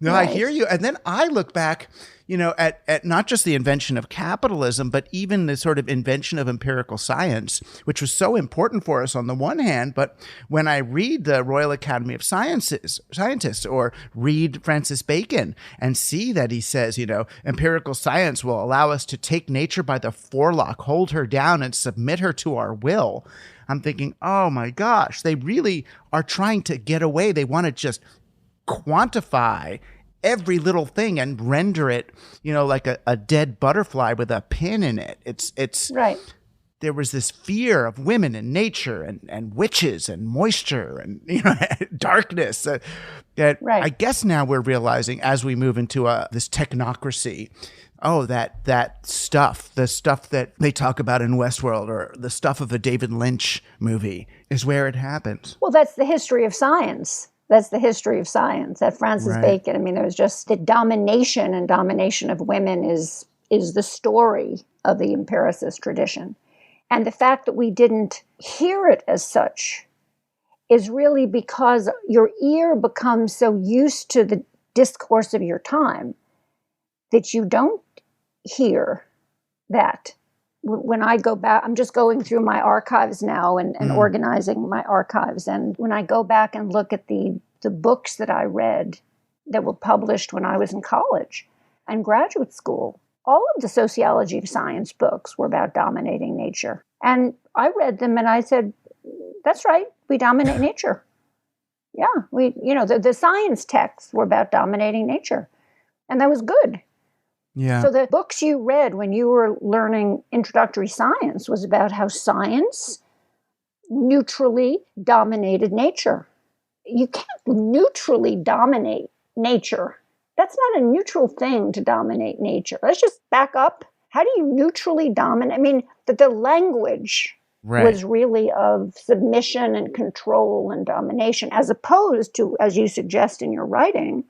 Speaker 1: No, right. I hear you. And then I look back, at not just the invention of capitalism, but even the sort of invention of empirical science, which was so important for us on the one hand. But when I read the Royal Academy of Scientists, or read Francis Bacon and see that he says, empirical science will allow us to take nature by the forelock, hold her down and submit her to our will. I'm thinking, oh my gosh, they really are trying to get away. They want to just quantify every little thing and render it, like a dead butterfly with a pin in it. It's
Speaker 2: right.
Speaker 1: There was this fear of women and nature and witches and moisture and darkness that right. I guess now we're realizing as we move into this technocracy. Oh, that stuff, the stuff that they talk about in Westworld, or the stuff of a David Lynch movie, is where it happens.
Speaker 2: Well, that's the history of science. That's the history of science. That Francis Bacon, I mean, there was just the domination of women is the story of the empiricist tradition. And the fact that we didn't hear it as such is really because your ear becomes so used to the discourse of your time that you don't hear that. When I go back, I'm just going through my archives now and organizing my archives. And when I go back and look at the books that I read that were published when I was in college and graduate school, all of the sociology of science books were about dominating nature. And I read them and I said, that's right, we dominate nature. Yeah, the science texts were about dominating nature. And that was good.
Speaker 1: Yeah.
Speaker 2: So the books you read when you were learning introductory science was about how science neutrally dominated nature. You can't neutrally dominate nature. That's not a neutral thing to dominate nature. Let's just back up. How do you neutrally dominate? I mean, the language was really of submission and control and domination, as opposed to, as you suggest in your writing,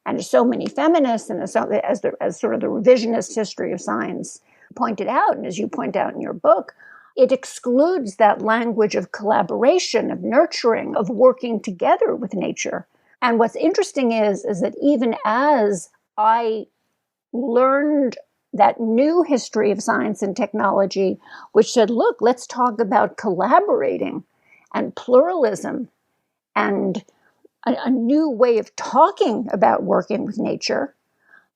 Speaker 2: and so many feminists and as sort of the revisionist history of science pointed out, and as you point out in your book, it excludes that language of collaboration, of nurturing, of working together with nature. And what's interesting is that even as I learned that new history of science and technology, which said, look, let's talk about collaborating and pluralism and a new way of talking about working with nature,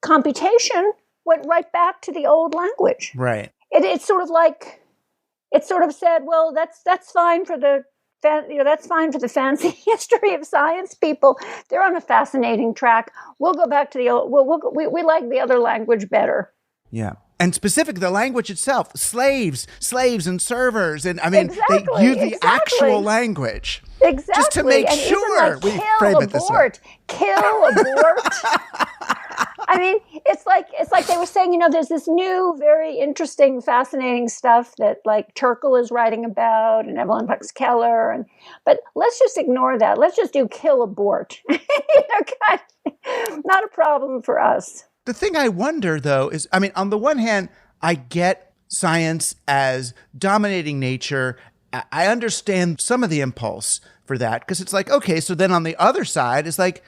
Speaker 2: computation went right back to the old language.
Speaker 1: Right.
Speaker 2: It's sort of like, it sort of said, well, that's fine for the that's fine for the fancy history of science people. They're on a fascinating track. We'll go back to the old. We like the other language better.
Speaker 1: Yeah. And specifically, the language itself, slaves and servers. And I mean,
Speaker 2: exactly,
Speaker 1: they use the actual language.
Speaker 2: Exactly.
Speaker 1: Just to make sure we frame it this way.
Speaker 2: Kill, abort. I mean, it's like they were saying, there's this new, very interesting, fascinating stuff that like Turkle is writing about and Evelyn Fox Keller. But let's just ignore that. Let's just do kill, abort. Not a problem for us.
Speaker 1: The thing I wonder, though, is, I mean, on the one hand, I get science as dominating nature. I understand some of the impulse for that because it's like, okay, so then on the other side is like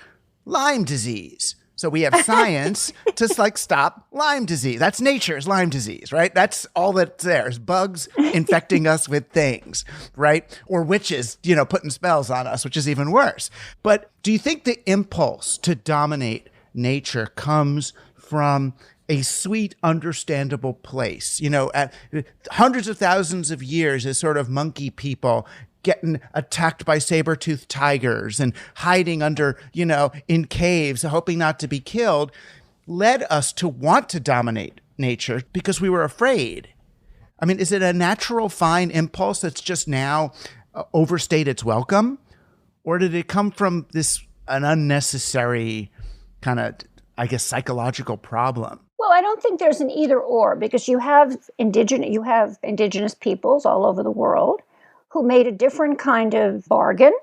Speaker 1: Lyme disease. So we have science to like stop Lyme disease. That's nature's Lyme disease, right? That's all that's there is bugs infecting us with things, right? Or witches, putting spells on us, which is even worse. But do you think the impulse to dominate nature comes from a sweet, understandable place? At hundreds of thousands of years as sort of monkey people getting attacked by saber-toothed tigers and hiding under, in caves, hoping not to be killed, led us to want to dominate nature because we were afraid. I mean, is it a natural, fine impulse that's just now overstayed its welcome? Or did it come from an unnecessary kind of, I guess, psychological problem?
Speaker 2: Well, I don't think there's an either or, because you have indigenous peoples all over the world who made a different kind of bargain,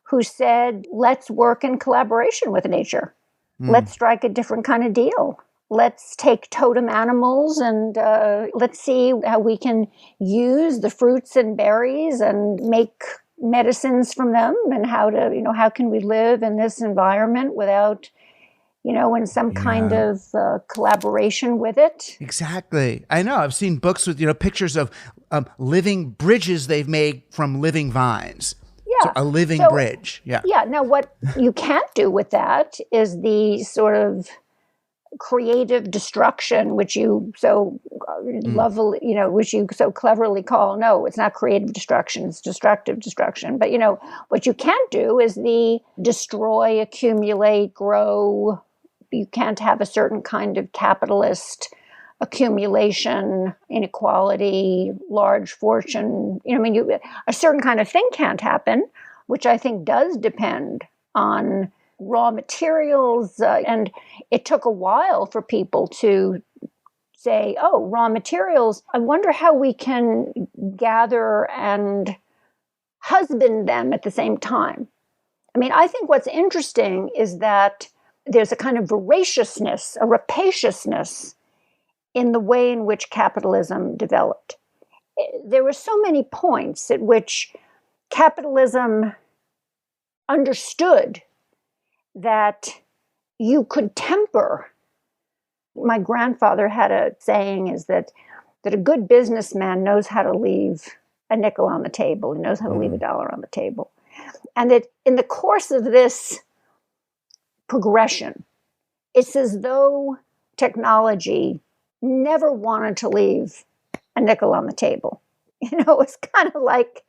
Speaker 2: who said, let's work in collaboration with nature. Let's strike a different kind of deal. Let's take totem animals and let's see how we can use the fruits and berries and make medicines from them, and how can we live in this environment without in some kind of collaboration with it.
Speaker 1: Exactly. I know. I've seen books with, pictures of living bridges they've made from living vines.
Speaker 2: Yeah.
Speaker 1: So a living bridge. Yeah.
Speaker 2: Yeah. Now, what you can't do with that is the sort of creative destruction, which you so lovely, which you so cleverly call, no, it's not creative destruction, it's destructive destruction. But, what you can't do is the destroy, accumulate, grow. You can't have a certain kind of capitalist accumulation, inequality, large fortune. A certain kind of thing can't happen, which I think does depend on raw materials. And it took a while for people to say, oh, raw materials, I wonder how we can gather and husband them at the same time. I think what's interesting is that there's a kind of voraciousness, a rapaciousness in the way in which capitalism developed. There were so many points at which capitalism understood that you could temper. My grandfather had a saying is that a good businessman knows how to leave a nickel on the table. He knows how to leave $1 on the table. And that in the course of this progression, it's as though technology never wanted to leave a nickel on the table. It's kind of like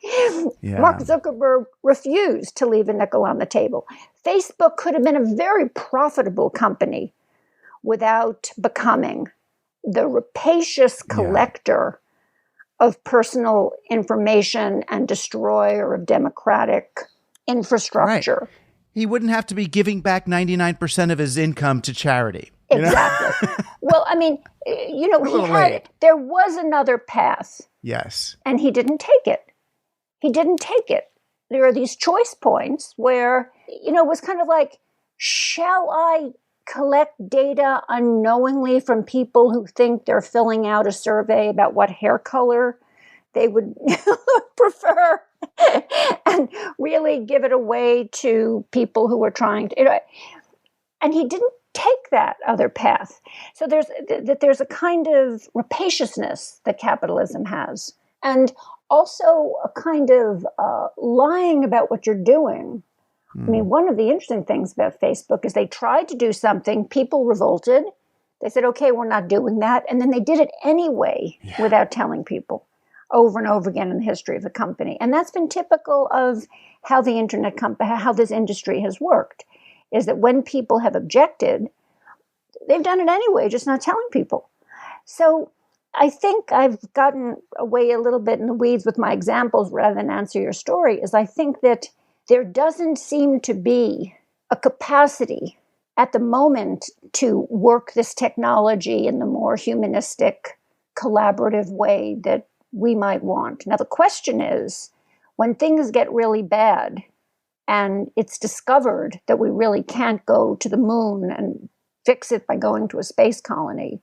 Speaker 2: Mark Zuckerberg refused to leave a nickel on the table. Facebook could have been a very profitable company without becoming the rapacious collector of personal information and destroyer of democratic infrastructure.
Speaker 1: Right. He wouldn't have to be giving back 99% of his income to charity.
Speaker 2: Exactly. Well, there was another path.
Speaker 1: Yes.
Speaker 2: And he didn't take it. he didn't take it. There are these choice points where, it was kind of like, shall I collect data unknowingly from people who think they're filling out a survey about what hair color they would prefer and really give it away to people who were trying to, and he didn't take that other path. So there's a kind of rapaciousness that capitalism has, and also a kind of lying about what you're doing. I mean, one of the interesting things about Facebook is they tried to do something, people revolted. They said, okay, we're not doing that. And then they did it anyway without telling people, over and over again in the history of the company. And that's been typical of how the internet company, how this industry has worked, is that when people have objected, they've done it anyway, just not telling people. So I think I've gotten away a little bit in the weeds with my examples rather than answer your story, is I think that there doesn't seem to be a capacity at the moment to work this technology in the more humanistic, collaborative way that we might want. Now, the question is, when things get really bad and it's discovered that we really can't go to the moon and fix it by going to a space colony,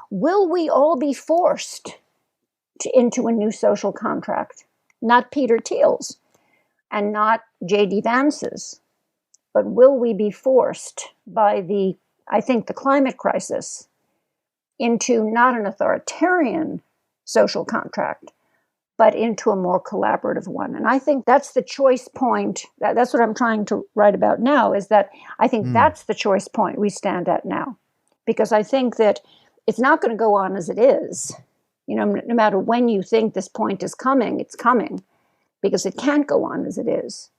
Speaker 2: will we all be forced into a new social contract? Not Peter Thiel's and not J.D. Vance's, but will we be forced by the climate crisis into not an authoritarian social contract, but into a more collaborative one? And I think that's the choice point. That's what I'm trying to write about now, is that I think that's the choice point we stand at now. Because I think that it's not going to go on as it is. No matter when you think this point is coming, it's coming, because it can't go on as it is.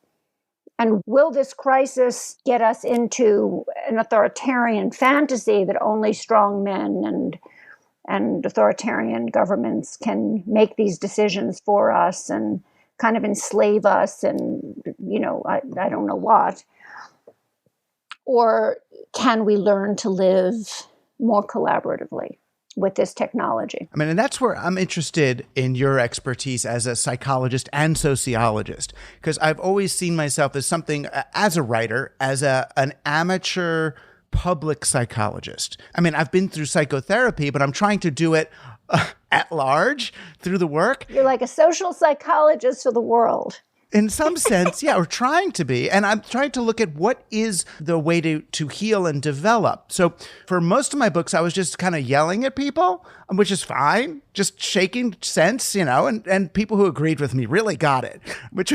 Speaker 2: And will this crisis get us into an authoritarian fantasy that only strong men and authoritarian governments can make these decisions for us and kind of enslave us and, I don't know what? Or can we learn to live more collaboratively with this technology?
Speaker 1: I mean, and that's where I'm interested in your expertise as a psychologist and sociologist, because I've always seen myself as something, as a writer, as an amateur public psychologist. I mean, I've been through psychotherapy, but I'm trying to do it at large through the work.
Speaker 2: You're like a social psychologist for the world.
Speaker 1: In some sense, yeah, we're trying to be. And I'm trying to look at what is the way to heal and develop. So for most of my books, I was just kind of yelling at people, which is fine, just shaking sense, and people who agreed with me really got it, which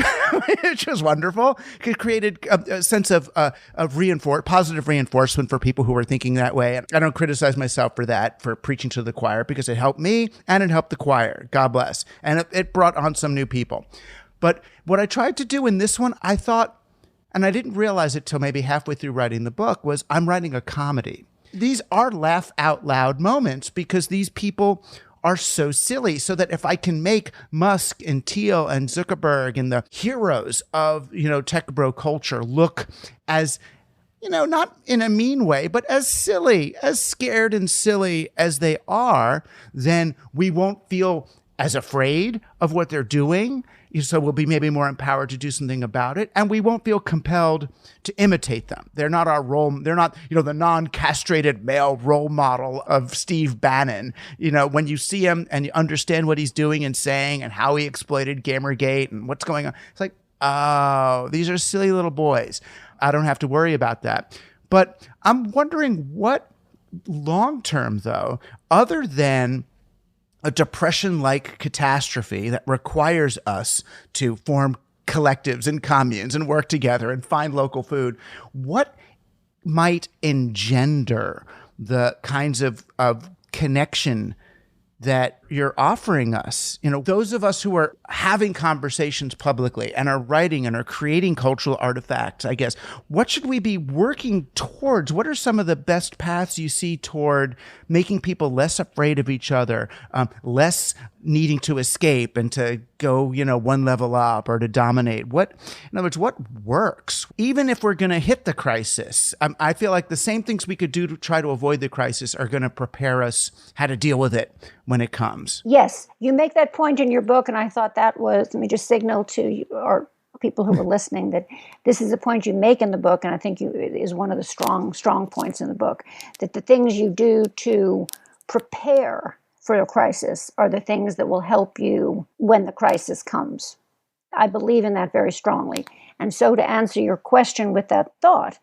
Speaker 1: was wonderful. It created a sense of positive reinforcement for people who were thinking that way. And I don't criticize myself for that, for preaching to the choir, because it helped me and it helped the choir. God bless. And it brought on some new people. But what I tried to do in this one, I thought, and I didn't realize it till maybe halfway through writing the book, was I'm writing a comedy. These are laugh out loud moments because these people are so silly, so that if I can make Musk and Thiel and Zuckerberg and the heroes of, tech bro culture look as, not in a mean way, but as silly, as scared and silly as they are, then we won't feel as afraid of what they're doing. So we'll be maybe more empowered to do something about it. And we won't feel compelled to imitate them. They're not our role. They're not, the non-castrated male role model of Steve Bannon. When you see him and you understand what he's doing and saying and how he exploited Gamergate and what's going on, it's like, oh, these are silly little boys. I don't have to worry about that. But I'm wondering what long-term, though, other than a depression-like catastrophe that requires us to form collectives and communes and work together and find local food, what might engender the kinds of connection that you're offering us? Those of us who are having conversations publicly and are writing and are creating cultural artifacts, I guess, what should we be working towards? What are some of the best paths you see toward making people less afraid of each other, less needing to escape and to go, one level up or to dominate? In other words, what works? Even if we're going to hit the crisis, I feel like the same things we could do to try to avoid the crisis are going to prepare us how to deal with it when it comes. problems.
Speaker 2: Yes, you make that point in your book, and I thought that was, let me just signal to our people who are listening that this is a point you make in the book, and I think it is one of the strong points in the book, that the things you do to prepare for a crisis are the things that will help you when the crisis comes. I believe in that very strongly. And so to answer your question with that thought,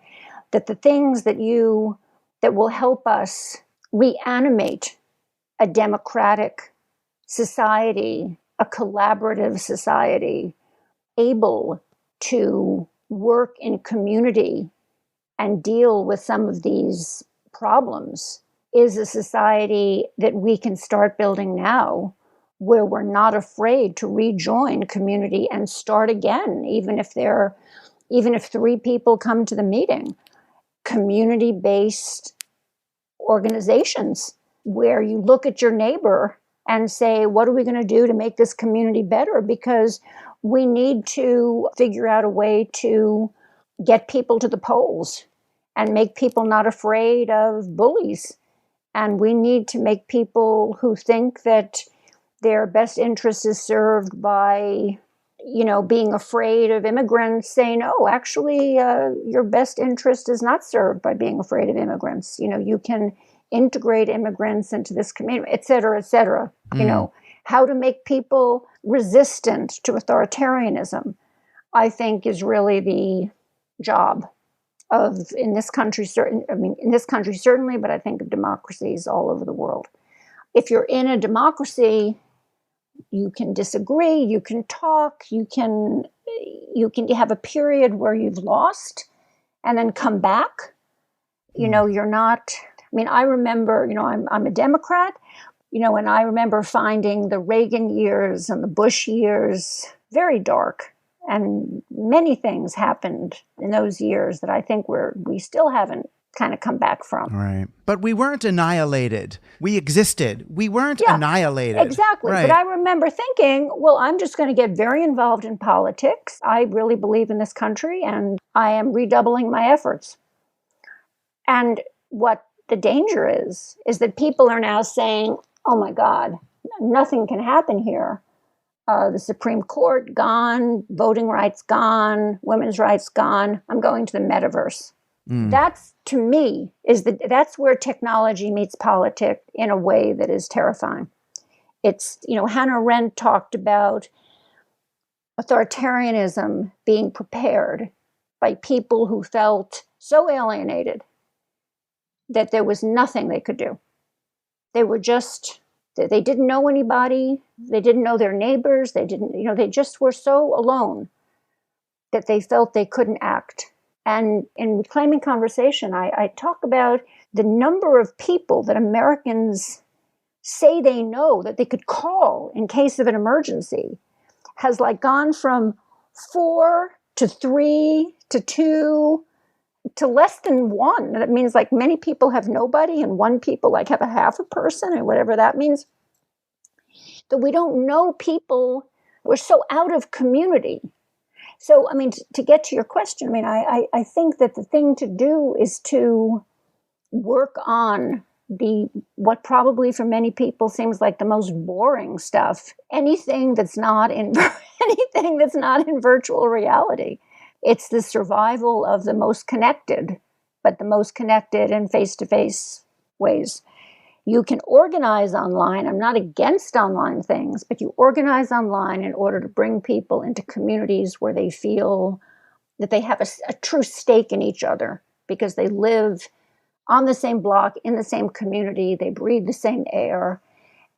Speaker 2: that the things that will help us reanimate a democratic society, a collaborative society, able to work in community and deal with some of these problems, is a society that we can start building now, where we're not afraid to rejoin community and start again, even if 3 people come to the meeting. Community-based organizations where you look at your neighbor and say, what are we going to do to make this community better? Because we need to figure out a way to get people to the polls and make people not afraid of bullies. And we need to make people who think that their best interest is served by, being afraid of immigrants, say, no, actually, your best interest is not served by being afraid of immigrants. You can integrate immigrants into this community, et cetera, et cetera. How to make people resistant to authoritarianism, I think, is really the job of, in this country, certainly, but I think of democracies all over the world. If you're in a democracy, you can disagree, you can talk, you can have a period where you've lost and then come back. You're not, I remember, I'm a Democrat, and I remember finding the Reagan years and the Bush years very dark. And many things happened in those years that I think we still haven't kind of come back from.
Speaker 1: Right. But we weren't annihilated. We existed. We weren't annihilated.
Speaker 2: Exactly. Right. But I remember thinking, well, I'm just going to get very involved in politics. I really believe in this country, and I am redoubling my efforts. And what the danger is that people are now saying, oh my God, nothing can happen here. The Supreme Court gone, voting rights gone, women's rights gone. I'm going to the metaverse. That's, to me, that's where technology meets politics in a way that is terrifying. It's, Hannah Arendt talked about authoritarianism being prepared by people who felt so alienated that there was nothing they could do. They were just, they didn't know anybody. They didn't know their neighbors. They didn't, they just were so alone that they felt they couldn't act. And in Reclaiming Conversation, I talk about the number of people that Americans say they know that they could call in case of an emergency has gone from 4 to 3 to 2 to less than 1. That means many people have nobody and 1 people have a half a person or whatever that means. That we don't know people. We're so out of community. So, to get to your question, I think that the thing to do is to work on what probably for many people seems like the most boring stuff. Anything that's not in virtual reality. It's the survival of the most connected, but the most connected in face-to-face ways. You can organize online. I'm not against online things, but you organize online in order to bring people into communities where they feel that they have a true stake in each other because they live on the same block, in the same community, they breathe the same air.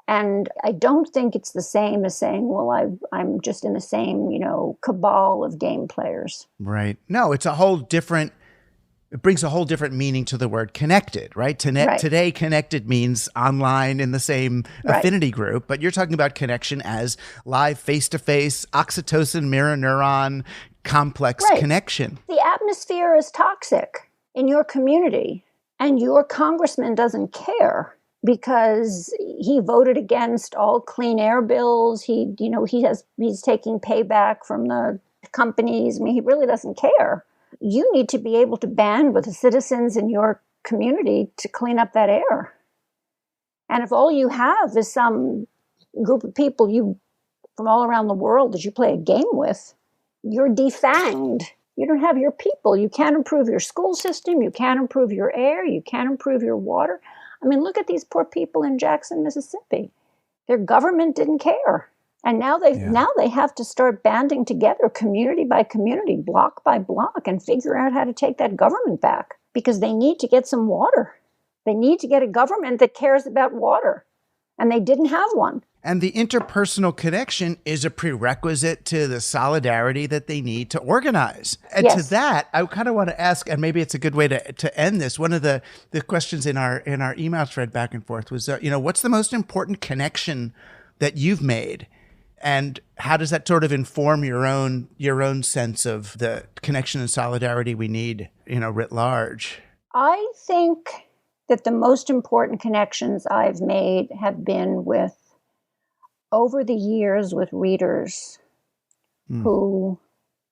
Speaker 2: And I don't think it's the same as saying, well, I'm just in the same, cabal of game players.
Speaker 1: Right. No, it brings a whole different meaning to the word connected, right?
Speaker 2: Right.
Speaker 1: Today, connected means online in the same affinity group, but you're talking about connection as live, face-to-face, oxytocin, mirror neuron, complex connection.
Speaker 2: The atmosphere is toxic in your community, and your congressman doesn't care because he voted against all clean air bills. He's taking payback from the companies. He really doesn't care. You need to be able to band with the citizens in your community to clean up that air. And if all you have is some group of people from all around the world that you play a game with, you're defanged. You don't have your people. You can't improve your school system. You can't improve your air. You can't improve your water. I mean, look at these poor people in Jackson, Mississippi. Their government didn't care. And now they have to start banding together community by community, block by block, and figure out how to take that government back, because they need to get some water. They need to get a government that cares about water. And they didn't have one.
Speaker 1: And the interpersonal connection is a prerequisite to the solidarity that they need to organize. And to that, I kind of want to ask, and maybe it's a good way to end this. One of the questions in our email thread back and forth was, what's the most important connection that you've made? And how does that sort of inform your own sense of the connection and solidarity we need, writ large?
Speaker 2: I think that the most important connections I've made have been over the years with readers who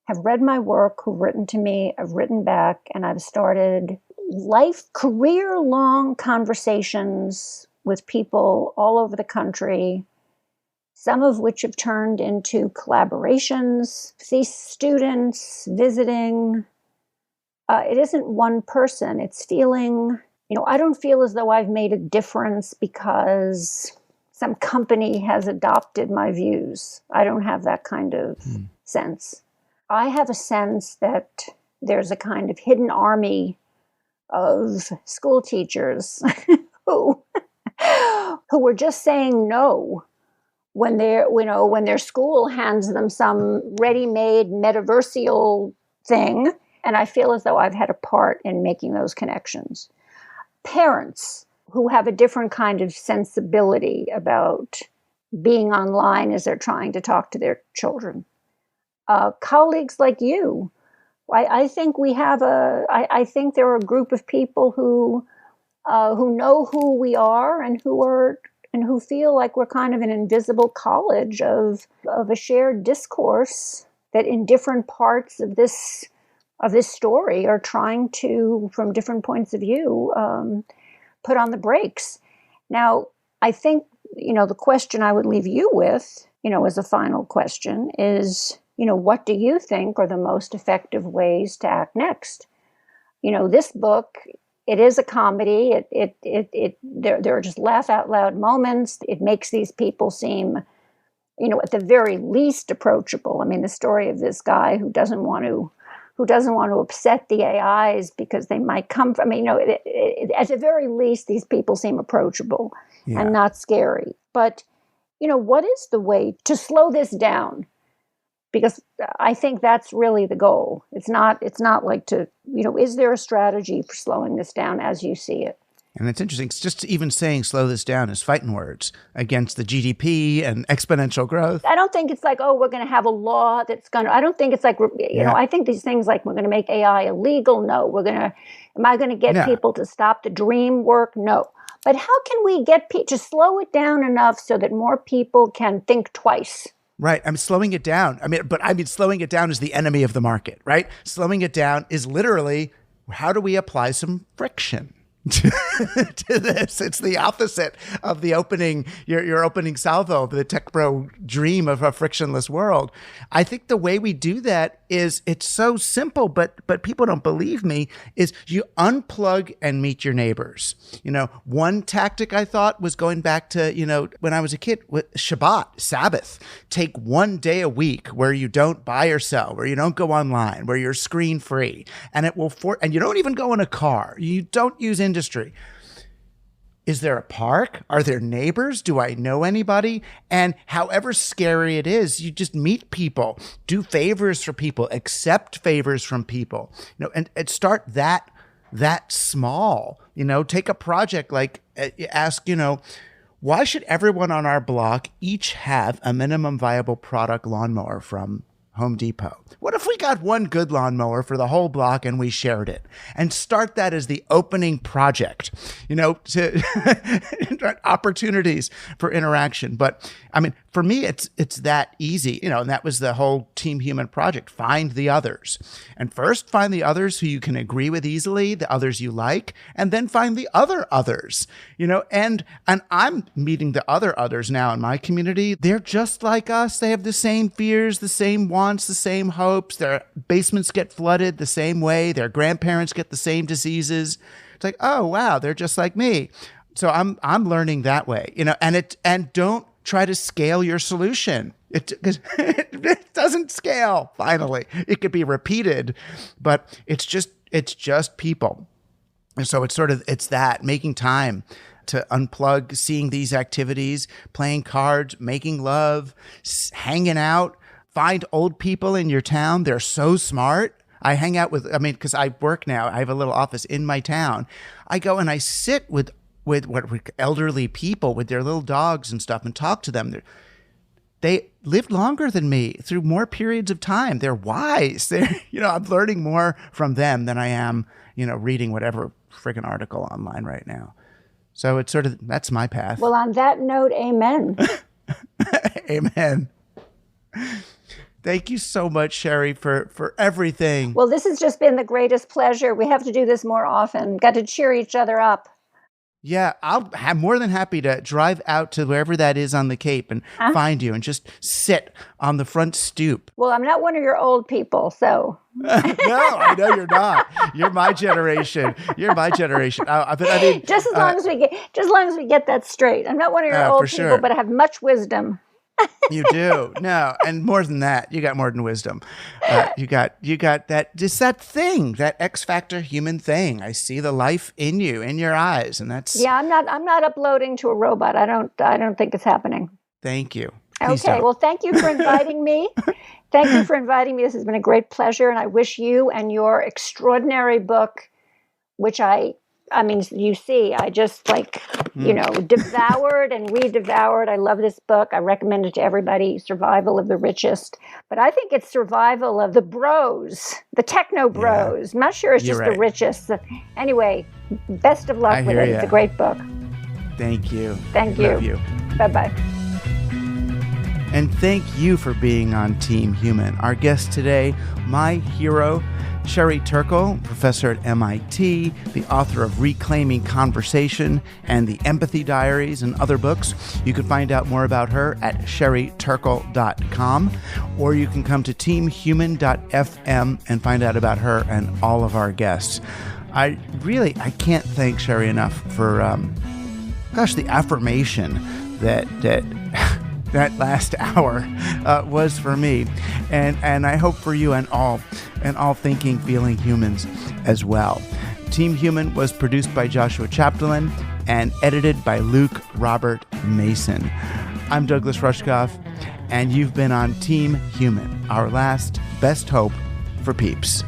Speaker 2: have read my work, who've written to me, I've written back, and I've started career-long conversations with people all over the country, some of which have turned into collaborations, see students visiting. It isn't one person. It's feeling, I don't feel as though I've made a difference because some company has adopted my views. I don't have that kind of sense. I have a sense that there's a kind of hidden army of school teachers who were just saying no when their school hands them some ready-made metaversial thing. And I feel as though I've had a part in making those connections. Parents who have a different kind of sensibility about being online as they're trying to talk to their children. Colleagues like you. I think I think there are a group of people who know who we are and who feel like we're kind of an invisible college of a shared discourse that in different parts of this story are trying to, from different points of view, put on the brakes. Now, I think, the question I would leave you with, as a final question is, what do you think are the most effective ways to act next? This book, it is a comedy. There are just laugh out loud moments. It makes these people seem, at the very least approachable. I mean, the story of this guy who doesn't want to upset the AIs because they might come from, at the very least, these people seem approachable and not scary. But, what is the way to slow this down? Because I think that's really the goal. It's not like is there a strategy for slowing this down as you see it?
Speaker 1: And it's interesting. It's just even saying slow this down is fighting words against the GDP and exponential growth.
Speaker 2: I don't think it's like, we're going to have a law that's going to, I don't think it's like, I think these things like we're going to make AI illegal. No, am I going to get people to stop the dream work? No. But how can we get to slow it down enough so that more people can think twice?
Speaker 1: Right. I'm slowing it down. Slowing it down is the enemy of the market, right? Slowing it down is literally, how do we apply some friction to this? It's the opposite of the opening, your opening salvo of the tech bro dream of a frictionless world. I think the way we do that is, it's so simple, but people don't believe me, is you unplug and meet your neighbors. One tactic I thought was going back to, when I was a kid, with Shabbat, Sabbath. Take one day a week where you don't buy or sell, where you don't go online, where you're screen free, and and you don't even go in a car. You don't use industry. Is there a park? Are there neighbors? Do I know anybody? And however scary it is, you just meet people, do favors for people, accept favors from people, and start that small. Take a project like ask, why should everyone on our block each have a minimum viable product lawnmower from Home Depot? What if we got one good lawnmower for the whole block and we shared it? And start that as the opening project, to opportunities for interaction. But for me, it's that easy, and that was the whole Team Human project. Find the others. And first find the others who you can agree with easily, the others you like, and then find the other others, and I'm meeting the other others now in my community. They're just like us. They have the same fears, the same wants, the same hopes. Their basements get flooded the same way. Their grandparents get the same diseases. It's like, oh, wow, they're just like me. So I'm learning that way, and don't try to scale your solution. Because it doesn't scale. Finally, it could be repeated, but it's just people. And so it's that making time to unplug, seeing these activities, playing cards, making love, hanging out. Find old people in your town. They're so smart. I hang out with, because I work now, I have a little office in my town. I go and I sit with elderly people with their little dogs and stuff and talk to them. They lived longer than me through more periods of time. They're wise. I'm learning more from them than I am, reading whatever friggin' article online right now. So it's that's my path.
Speaker 2: Well, on that note, amen.
Speaker 1: Amen. Thank you so much, Sherry, for everything.
Speaker 2: Well, this has just been the greatest pleasure. We have to do this more often. Got to cheer each other up.
Speaker 1: Yeah, I'm more than happy to drive out to wherever that is on the Cape and find you and just sit on the front stoop.
Speaker 2: Well, I'm not one of your old people, so.
Speaker 1: No, I know you're not. You're my generation.
Speaker 2: Just as long as we get that straight. I'm not one of your old people, but I have much wisdom.
Speaker 1: You do. No, and more than that, you got more than wisdom. You got that, just that thing, that X factor human thing. I see the life in you, in your eyes, and that's.
Speaker 2: Yeah, I'm not uploading to a robot. I don't think it's happening.
Speaker 1: Thank you.
Speaker 2: Okay. Well, thank you for inviting me. Thank you for inviting me. This has been a great pleasure, and I wish you and your extraordinary book, which you see, I just devoured and redevoured. I love this book. I recommend it to everybody, Survival of the Richest. But I think it's survival of the bros, the techno bros. Yeah. I'm not sure it's just the richest. Anyway, best of luck with it. It's a great book.
Speaker 1: Thank you.
Speaker 2: Thank you.
Speaker 1: Love you.
Speaker 2: Bye-bye.
Speaker 1: And thank you for being on Team Human. Our guest today, my hero, Sherry Turkle, professor at MIT, the author of Reclaiming Conversation and the Empathy Diaries and other books. You can find out more about her at sherryturkle.com, or you can come to teamhuman.fm and find out about her and all of our guests. I can't thank Sherry enough for, the affirmation that last hour was for me, and I hope for you and all thinking, feeling humans as well. Team Human was produced by Joshua Chapdelaine and edited by Luke Robert Mason. I'm Douglas Rushkoff, and you've been on Team Human, our last best hope for peeps.